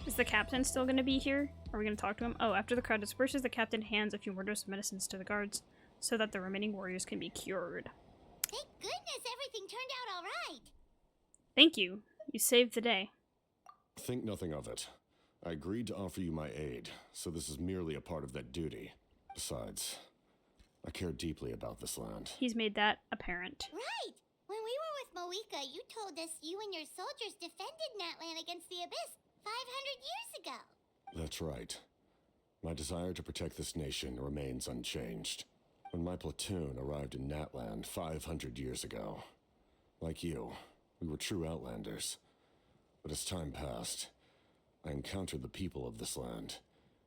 Is the captain still gonna be here? Are we gonna talk to him? Oh, after the crowd disperses, the captain hands a few overdose medicines to the guards so that the remaining warriors can be cured. Thank goodness everything turned out all right. Thank you. You saved the day. Think nothing of it. I agreed to offer you my aid, so this is merely a part of that duty. Besides, I care deeply about this land. He's made that apparent. Right. When we were with Moika, you told us you and your soldiers defended Natlan against the Abyss 500 years ago. That's right. My desire to protect this nation remains unchanged. When my platoon arrived in Natlan 500 years ago, like you, we were true outlanders. But as time passed, I encountered the people of this land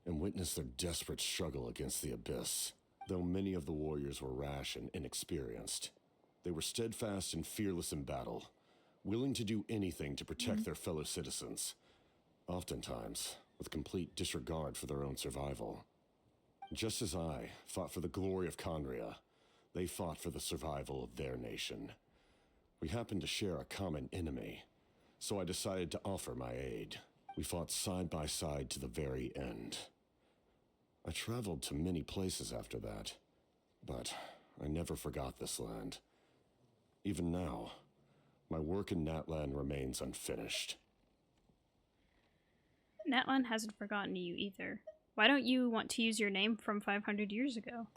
and witnessed their desperate struggle against the Abyss. Though many of the warriors were rash and inexperienced, they were steadfast and fearless in battle, willing to do anything to protect their fellow citizens, oftentimes with complete disregard for their own survival. Just as I fought for the glory of Conria, they fought for the survival of their nation. We happened to share a common enemy, so I decided to offer my aid. We fought side by side to the very end. I traveled to many places after that, but I never forgot this land. Even now, my work in Natlan remains unfinished. Natlan hasn't forgotten you either. Why don't you want to use your name from 500 years ago?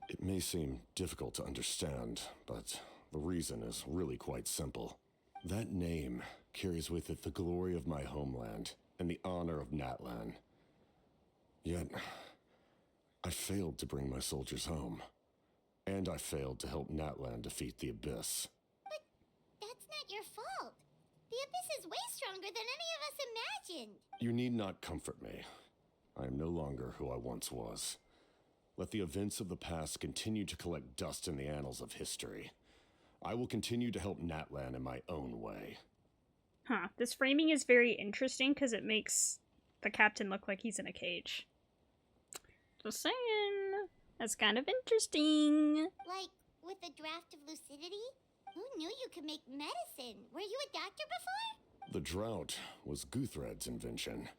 It may seem difficult to understand, but the reason is really quite simple. That name carries with it the glory of my homeland and the honor of Natlan. Yet, I failed to bring my soldiers home. And I failed to help Natlan defeat the Abyss. But that's not your fault. The Abyss is way stronger than any of us imagined. You need not comfort me. I am no longer who I once was. Let the events of the past continue to collect dust in the annals of history. I will continue to help Natlan in my own way. Huh. This framing is very interesting because it makes the captain look like he's in a cage. Just saying. That's kind of interesting. Like, with a draft of lucidity? Who knew you could make medicine? Were you a doctor before? The drought was Guthred's invention.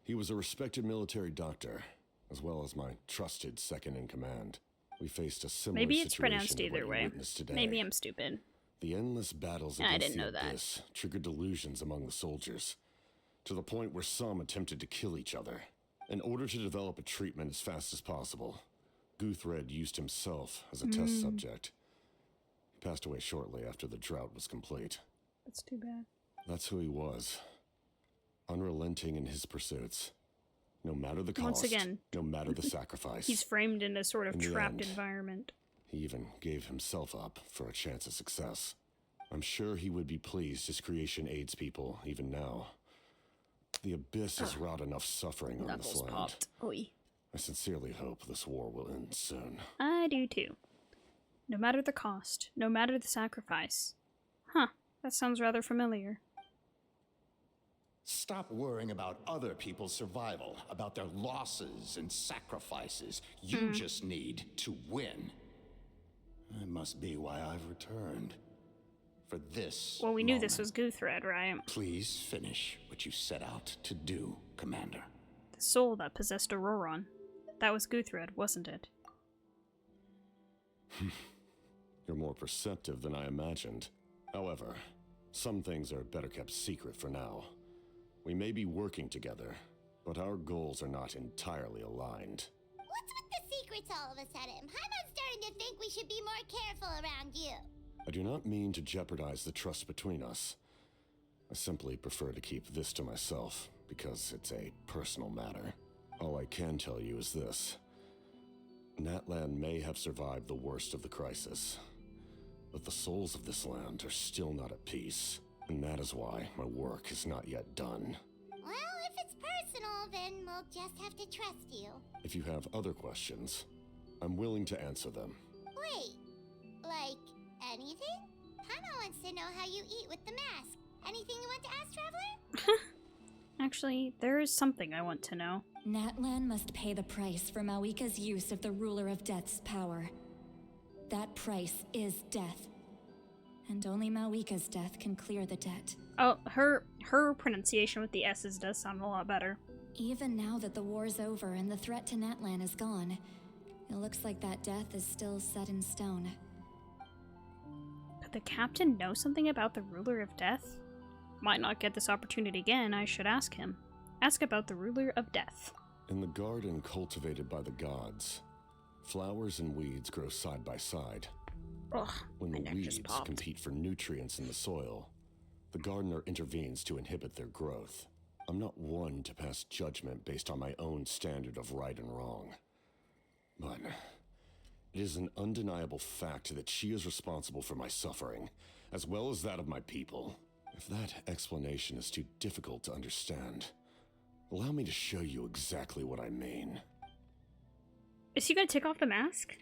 He was a respected military doctor, as well as my trusted second-in-command. We faced a similar Maybe it's situation pronounced to what either you way. witnessed today. Maybe I'm stupid. The endless battles I against didn't know the that. Abyss triggered delusions among the soldiers, to the point where some attempted to kill each other. In order to develop a treatment as fast as possible, Guthred used himself as a test subject. He passed away shortly after the drought was complete. That's too bad. That's who he was. Unrelenting in his pursuits. No matter the cost, Once again, no matter the sacrifice. he's framed in a sort of In the trapped end, environment. He even gave himself up for a chance of success. I'm sure he would be pleased his creation aids people even now. The Abyss has wrought enough suffering on this Knuckles land. popped. Oi. I sincerely hope this war will end soon. I do too. No matter the cost, no matter the sacrifice. Huh, that sounds rather familiar. Stop worrying about other people's survival, about their losses and sacrifices. You just need to win. That must be why I've returned. For this Well, we knew this moment. was Guthred, right? Please finish what you set out to do, Commander. The soul that possessed Ororon. That was Guthred, wasn't it? You're more perceptive than I imagined. However, some things are better kept secret for now. We may be working together, but our goals are not entirely aligned. What's with the secrets all of a sudden? I'm starting to think we should be more careful around you. I do not mean to jeopardize the trust between us. I simply prefer to keep this to myself, because it's a personal matter. All I can tell you is this. Natlan may have survived the worst of the crisis, but the souls of this land are still not at peace, and that is why my work is not yet done. Well, if it's personal, then we'll just have to trust you. If you have other questions, I'm willing to answer them. Wait, like anything? Paimon wants to know how you eat with the mask. Anything you want to ask, Traveler? Actually, there is something I want to know. Natlan must pay the price for Mawika's use of the Ruler of Death's power. That price is death. And only Mawika's death can clear the debt. Oh, her pronunciation with the S's does sound a lot better. Even now that the war's over and the threat to Natlan is gone, it looks like that death is still set in stone. Could the captain know something about the Ruler of Death? Might not get this opportunity again, I should ask him. Ask about the Ruler of Death. In the garden cultivated by the gods, flowers and weeds grow side by side. Ugh, When my the neck just weeds popped. compete for nutrients in the soil, the gardener intervenes to inhibit their growth. I'm not one to pass judgment based on my own standard of right and wrong. But it is an undeniable fact that she is responsible for my suffering, as well as that of my people. If that explanation is too difficult to understand, allow me to show you exactly what I mean. Is he gonna take off the mask?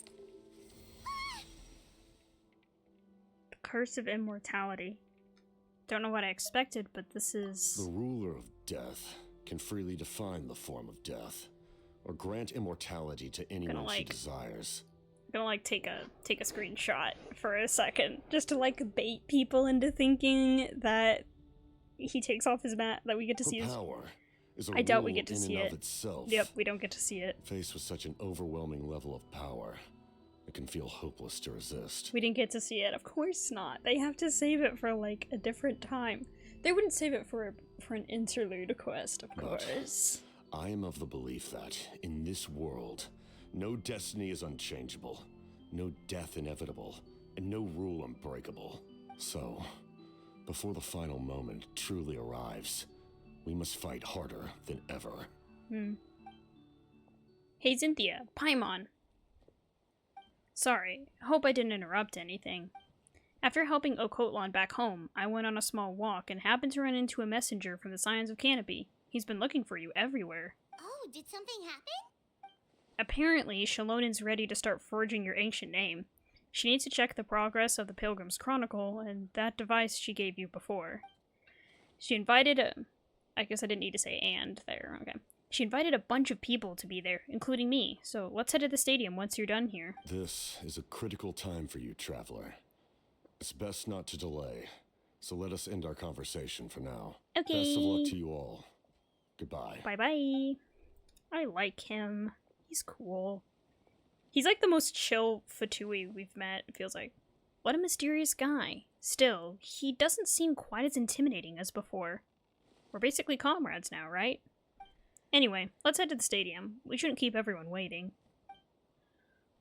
The Curse of Immortality. Don't know what I expected, but this is... The ruler of death can freely define the form of death, or grant immortality to anyone she desires. I'm gonna like take a screenshot for a second, just to like bait people into thinking that he takes off his mask, that we get to see his power is a I doubt we rule get to in see and it. of itself. Yep, we don't get to see it. Faced with such an overwhelming level of power, it can feel hopeless to resist. We didn't get to see it. Of course not. They have to save it for like a different time. They wouldn't save it for an interlude quest, of course. I am of the belief that, in this world, no destiny is unchangeable, no death inevitable, and no rule unbreakable. So, before the final moment truly arrives, we must fight harder than ever. Hey Xynthia, Paimon. Sorry, hope I didn't interrupt anything. After helping Okotlon back home, I went on a small walk and happened to run into a messenger from the Scions of Canopy. He's been looking for you everywhere. Oh, did something happen? Apparently, Shalonen's ready to start forging your ancient name. She needs to check the progress of the Pilgrim's Chronicle and that device she gave you before. She invited a... I guess I didn't need to say and there. Okay. She invited a bunch of people to be there, including me. So let's head to the stadium once you're done here. This is a critical time for you, Traveler. It's best not to delay, so let us end our conversation for now. Okay. Best of luck to you all. Goodbye. Bye-bye. I like him. He's cool. He's like the most chill Fatui we've met, it feels like. What a mysterious guy. Still, he doesn't seem quite as intimidating as before. We're basically comrades now, right? Anyway, let's head to the stadium. We shouldn't keep everyone waiting.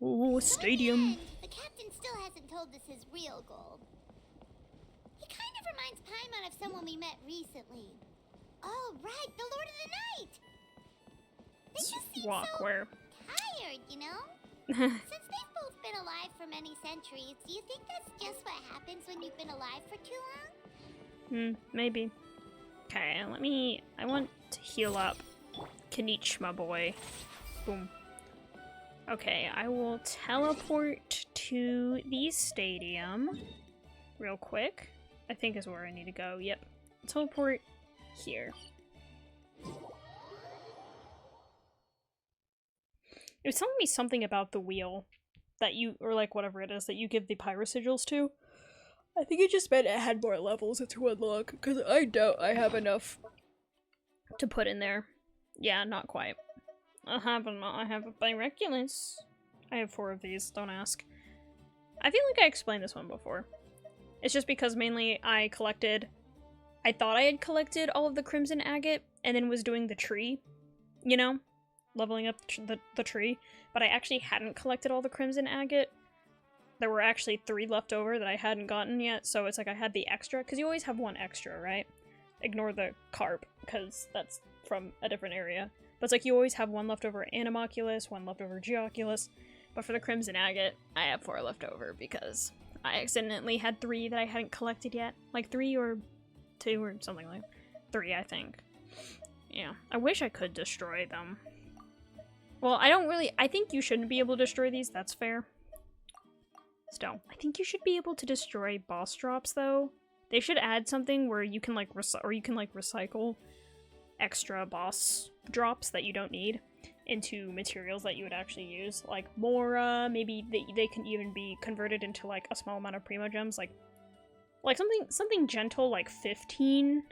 Ooh, stadium. The captain still hasn't told us his real goal. He kind of reminds Paimon of someone we met recently. Oh, right, the Lord of the Night! They just seem so tired, you know? Since they've both been alive for many centuries, do you think that's just what happens when you've been alive for too long? Maybe. Okay, I want to heal up Kinich, my boy. Boom. Okay, I will teleport to the stadium real quick. I think is where I need to go. Yep. Teleport here. It was telling me something about the wheel that you, or like whatever it is, that you give the pyrosigils to. I think it just meant it had more levels to unlock, because I doubt I have enough to put in there. Yeah, not quite. I have a miraculous. I have 4 of these, don't ask. I feel like I explained this one before. It's just because mainly I thought I had collected all of the crimson agate, and then was doing the tree, you know? Leveling up the tree, but I actually hadn't collected all the crimson agate. There were actually 3 left over that I hadn't gotten yet, so it's like I had the extra, because you always have 1 extra, right? Ignore the carp, because that's from a different area. But it's like you always have 1 left over Animoculus, 1 left over Geoculus, but for the crimson agate, I have 4 left over, because I accidentally had 3 that I hadn't collected yet. Like 3 or 2 or something like 3, I think. Yeah, I wish I could destroy them. Well, I think you shouldn't be able to destroy these, that's fair. Still, I think you should be able to destroy boss drops, though. They should add something where you can, like, recycle extra boss drops that you don't need into materials that you would actually use. Like, Mora, maybe they can even be converted into, like, a small amount of Primogems, like something gentle, like 10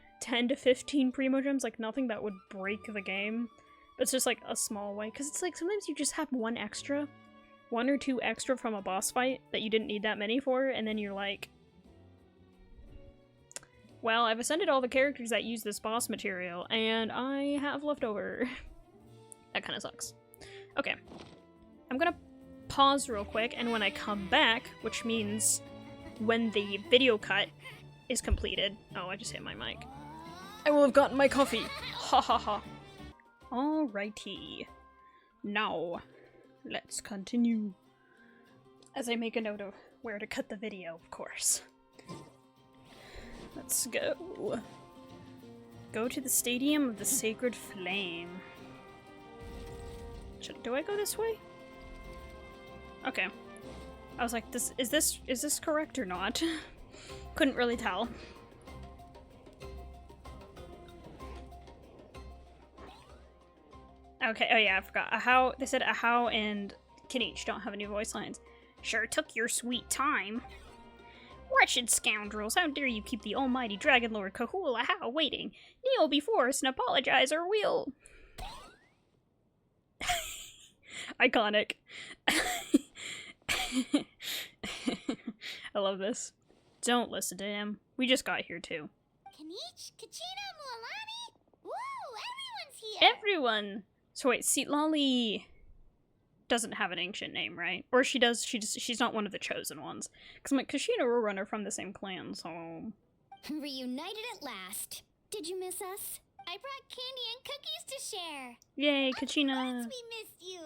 to 15 Primogems, like, nothing that would break the game. It's just like a small way, because it's like sometimes you just have 1 or 2 extra from a boss fight that you didn't need that many for, and then you're like, well, I've ascended all the characters that use this boss material, and I have leftover. That kind of sucks. Okay, I'm gonna pause real quick, and when I come back, which means when the video cut is completed, oh, I just hit my mic, I will have gotten my coffee. Ha ha ha. Alrighty. Now, let's continue. As I make a note of where to cut the video, of course. Let's go. Go to the Stadium of the Sacred Flame. Do I go this way? Okay. I was like, is this correct or not? Couldn't really tell. Okay, oh yeah, I forgot. Ahau, they said Ahau and Kinich don't have any voice lines. Sure took your sweet time. Wretched scoundrels, how dare you keep the almighty Dragon Lord Kahul Ahau waiting? Kneel before us and apologize, or we'll... Iconic. I love this. Don't listen to him. We just got here too. Kinich, Kachina, Mualani? Woo, everyone's here! Everyone! So wait, Seatlali doesn't have an ancient name, right? Or she does, she's not one of the chosen ones. Because I'm like, Kashina and Ororon are from the same clan, so... Reunited at last. Did you miss us? I brought candy and cookies to share. Yay, Kachina. Of course we missed you.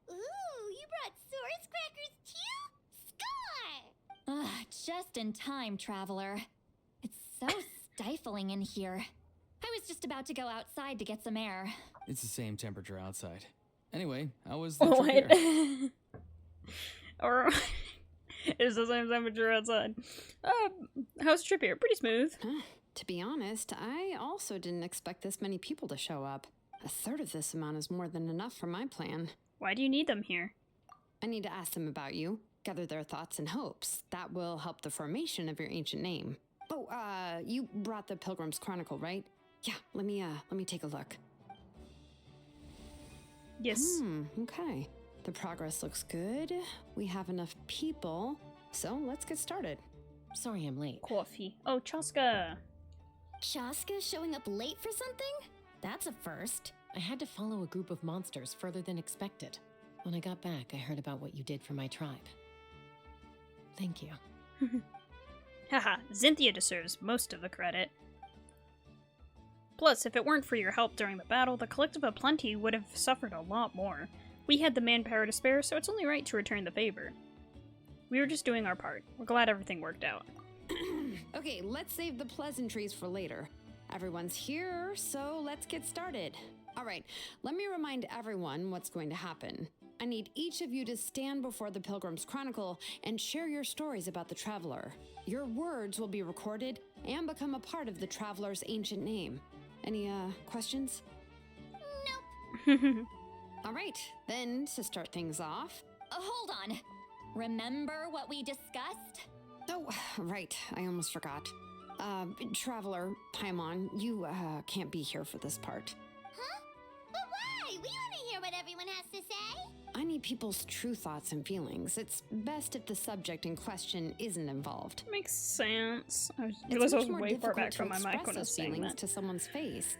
Ooh, you brought Source Crackers too? Score! Ugh, just in time, Traveler. It's so stifling in here. I was just about to go outside to get some air. It's the same temperature outside. Anyway, how was the What? trip here? Or it's the same temperature outside. How's the trip here? Pretty smooth. To be honest, I also didn't expect this many people to show up. A third of this amount is more than enough for my plan. Why do you need them here? I need to ask them about you, gather their thoughts and hopes. That will help the formation of your ancient name. Oh, you brought the Pilgrim's Chronicle, right? Yeah, let me take a look. Yes. Okay. The progress looks good. We have enough people, so let's get started. Sorry I'm late. Coffee. Oh, Chasca. Chasca showing up late for something? That's a first. I had to follow a group of monsters further than expected. When I got back, I heard about what you did for my tribe. Thank you. Haha, Xynthia deserves most of the credit. Plus, if it weren't for your help during the battle, the Collective of Plenty would have suffered a lot more. We had the manpower to spare, so it's only right to return the favor. We were just doing our part. We're glad everything worked out. Okay, let's save the pleasantries for later. Everyone's here, so let's get started. All right, let me remind everyone what's going to happen. I need each of you to stand before the Pilgrim's Chronicle and share your stories about the Traveler. Your words will be recorded and become a part of the Traveler's ancient name. Any, questions? Nope. All right, then, to start things off... Hold on. Remember what we discussed? Oh, right, I almost forgot. Traveler, Paimon, you, can't be here for this part. Huh? But why? We want to hear what everyone has to say. I need people's true thoughts and feelings. It's best if the subject in question isn't involved. Makes sense. I It's was much more way far difficult back to from my mic express when I was those saying feelings that. to someone's face.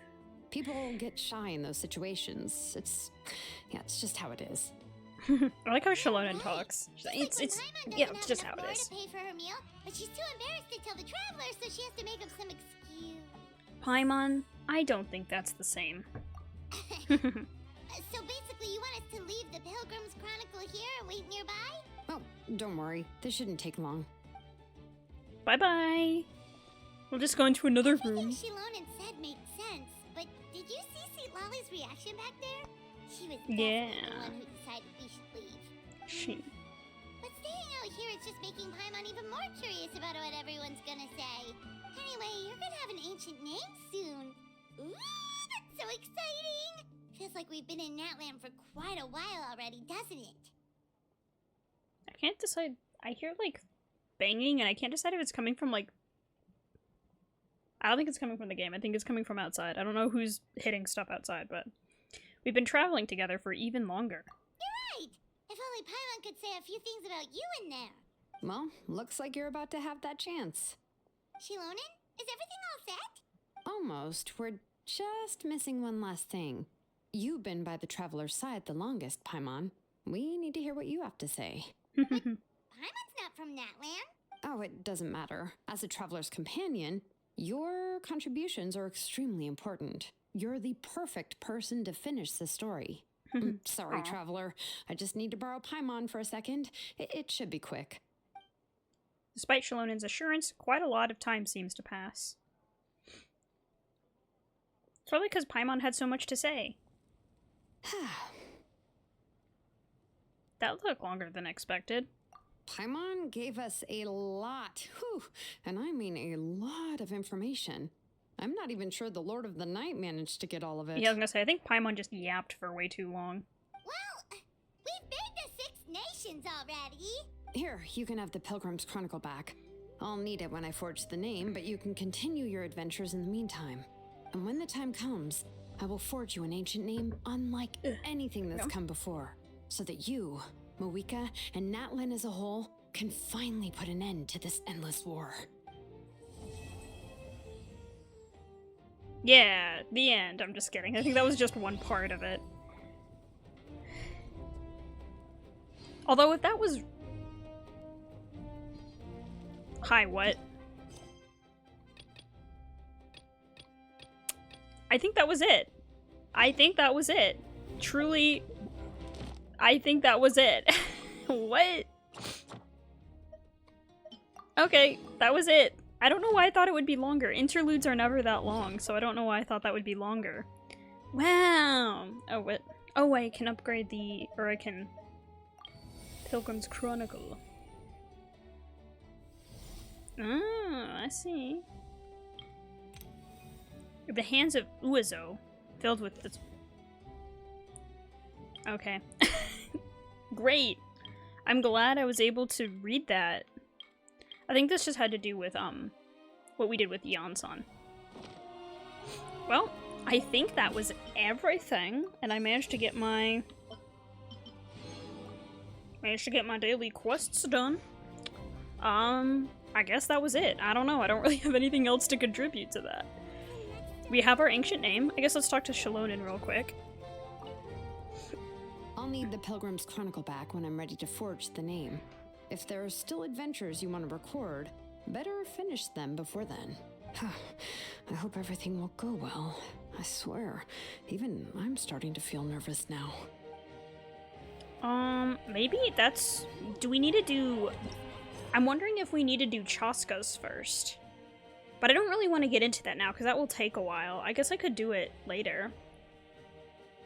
People get shy in those situations. It's just how it is. I like how Shalonen talks. It's just how it is. To pay for her meal, but she's too embarrassed to tell the Traveler, so she has to make up some excuse. Paimon, I don't think that's the same. So basically, you want us to leave the Pilgrim's Chronicle here and wait nearby? Oh, don't worry. This shouldn't take long. Bye-bye. We'll just go into another room. Everything Shilonen said made sense, but did you see St. Lolly's reaction back there? She was definitely the one who decided we should leave. But staying out here is just making Paimon even more curious about what everyone's gonna say. Anyway, you're gonna have an ancient name soon. Ooh, that's so exciting! Feels like we've been in Natland for quite a while already, doesn't it? I can't decide. I hear, like, banging, and I can't decide if it's coming from, like... I don't think it's coming from the game. I think it's coming from outside. I don't know who's hitting stuff outside, but... We've been traveling together for even longer. You're right! If only Paimon could say a few things about you in there. Well, looks like you're about to have that chance. Shilonen, is everything all set? Almost. We're just missing one last thing. You've been by the Traveler's side the longest, Paimon. We need to hear what you have to say. Paimon's not from Natland. Oh, it doesn't matter. As a Traveler's companion, your contributions are extremely important. You're the perfect person to finish the story. Sorry, Traveler. I just need to borrow Paimon for a second. It should be quick. Despite Shalonen's assurance, quite a lot of time seems to pass. It's probably because Paimon had so much to say. That took longer than expected. Paimon gave us a lot, and I mean a lot of information. I'm not even sure the Lord of the Night managed to get all of it. Yeah, I was gonna say, I think Paimon just yapped for way too long. Well, we've made the 6 nations already. Here, you can have the Pilgrim's Chronicle back. I'll need it when I forge the name, but you can continue your adventures in the meantime. And when the time comes, I will forge you an ancient name unlike anything that's come before, so that you, Moeka, and Natlan as a whole can finally put an end to this endless war. Yeah, the end. I'm just kidding. I think that was just one part of it. Although if that was... Hi, what? I think that was it. I think that was it. Truly, I think that was it. What? Okay, that was it. I don't know why I thought it would be longer. Interludes are never that long, so I don't know why I thought that would be longer. Wow! Oh, what? Oh, I can upgrade the... or I can... Pilgrim's Chronicle. Oh, I see. The hands of Uezo, filled with this. Okay. Great. I'm glad I was able to read that. I think this just had to do with, what we did with Yansan. Well, I think that was everything, and I managed to get my daily quests done. I guess that was it. I don't know. I don't really have anything else to contribute to that. We have our ancient name. I guess let's talk to Shalonen real quick. I'll need the Pilgrim's Chronicle back when I'm ready to forge the name. If there are still adventures you want to record, better finish them before then. I hope everything will go well. I swear, even I'm starting to feel nervous now. Maybe that's... Do we need to do... I'm wondering if we need to do Chasca's first. But I don't really want to get into that now, because that will take a while. I guess I could do it later.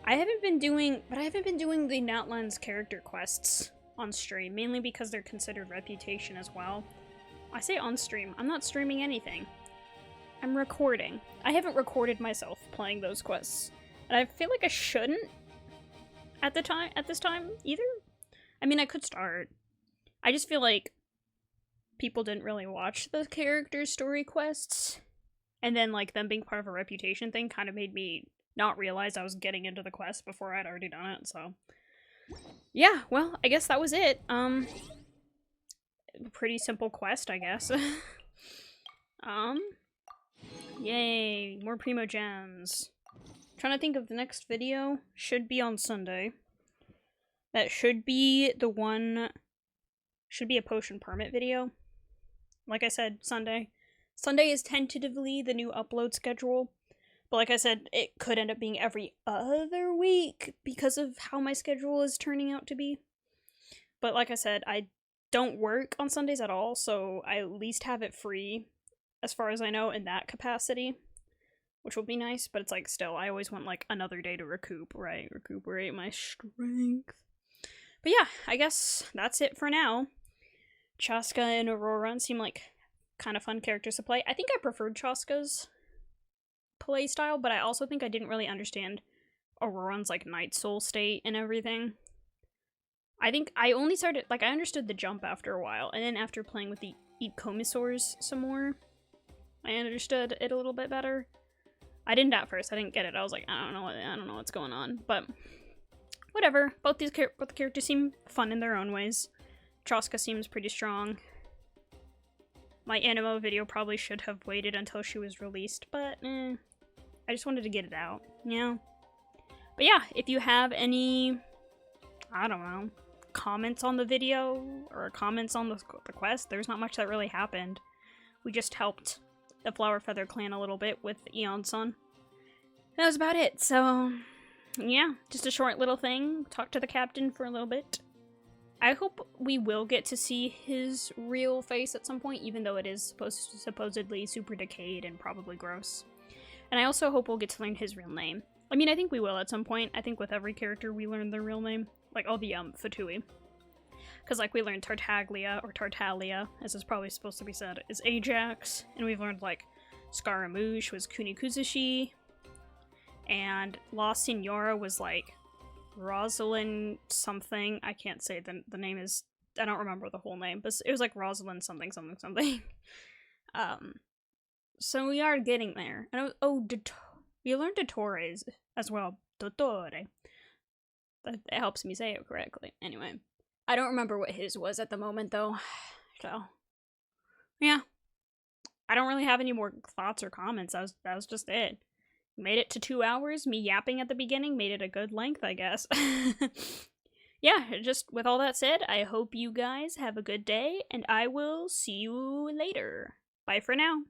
I haven't been doing the Natlands character quests on stream, mainly because they're considered reputation as well. I say on stream, I'm not streaming anything. I'm recording. I haven't recorded myself playing those quests. And I feel like I shouldn't at this time either. I mean, I could start. I just feel like people didn't really watch the character story quests. And then like them being part of a reputation thing kind of made me not realize I was getting into the quest before I'd already done it, so. Yeah, well, I guess that was it. Pretty simple quest, I guess. Yay, more Primo Gems. Trying to think of the next video. Should be on Sunday. That should be the one... Should be a potion permit video. Like I said, Sunday. Sunday is tentatively the new upload schedule. But like I said, it could end up being every other week because of how my schedule is turning out to be. But like I said, I don't work on Sundays at all, so I at least have it free, as far as I know, in that capacity. Which will be nice, but it's like, still, I always want like another day to recoup, right? Recuperate my strength. But yeah, I guess that's it for now. Chasca and Ororon seem like kind of fun characters to play. I think I preferred Chasca's playstyle, but I also think I didn't really understand Auroron's like Night Soul state and everything. I think I only started, like, I understood the jump after a while, and then after playing with the Comisaurs some more, I understood it a little bit better. I didn't at first, I didn't get it. I was like, I don't know what's going on, but whatever. Both the characters seem fun in their own ways. Chasca seems pretty strong. My Animo video probably should have waited until she was released, but I just wanted to get it out, you know? But yeah, if you have any, I don't know, comments on the video or comments on the quest, there's not much that really happened. We just helped the Flower Feather clan a little bit with Yansan. That was about it, so yeah, just a short little thing. Talk to the captain for a little bit. I hope we will get to see his real face at some point, even though it is supposedly super decayed and probably gross. And I also hope we'll get to learn his real name. I mean, I think we will at some point. I think with every character we learn their real name. Like all the Fatui. Because like we learned Tartaglia, or Tartaglia, as is probably supposed to be said, is Ajax. And we've learned like Scaramouche was Kunikuzushi. And La Signora was like Rosalind something. I can't say the name is, I don't remember the whole name, but it was like Rosalind something something something. So we are getting there. And we learned Dottore as well. Dottore. That helps me say it correctly. Anyway, I don't remember what his was at the moment though. So yeah, I don't really have any more thoughts or comments. That was just it. Made it to 2 hours. Me yapping at the beginning made it a good length, I guess. Yeah, just with all that said, I hope you guys have a good day, and I will see you later. Bye for now.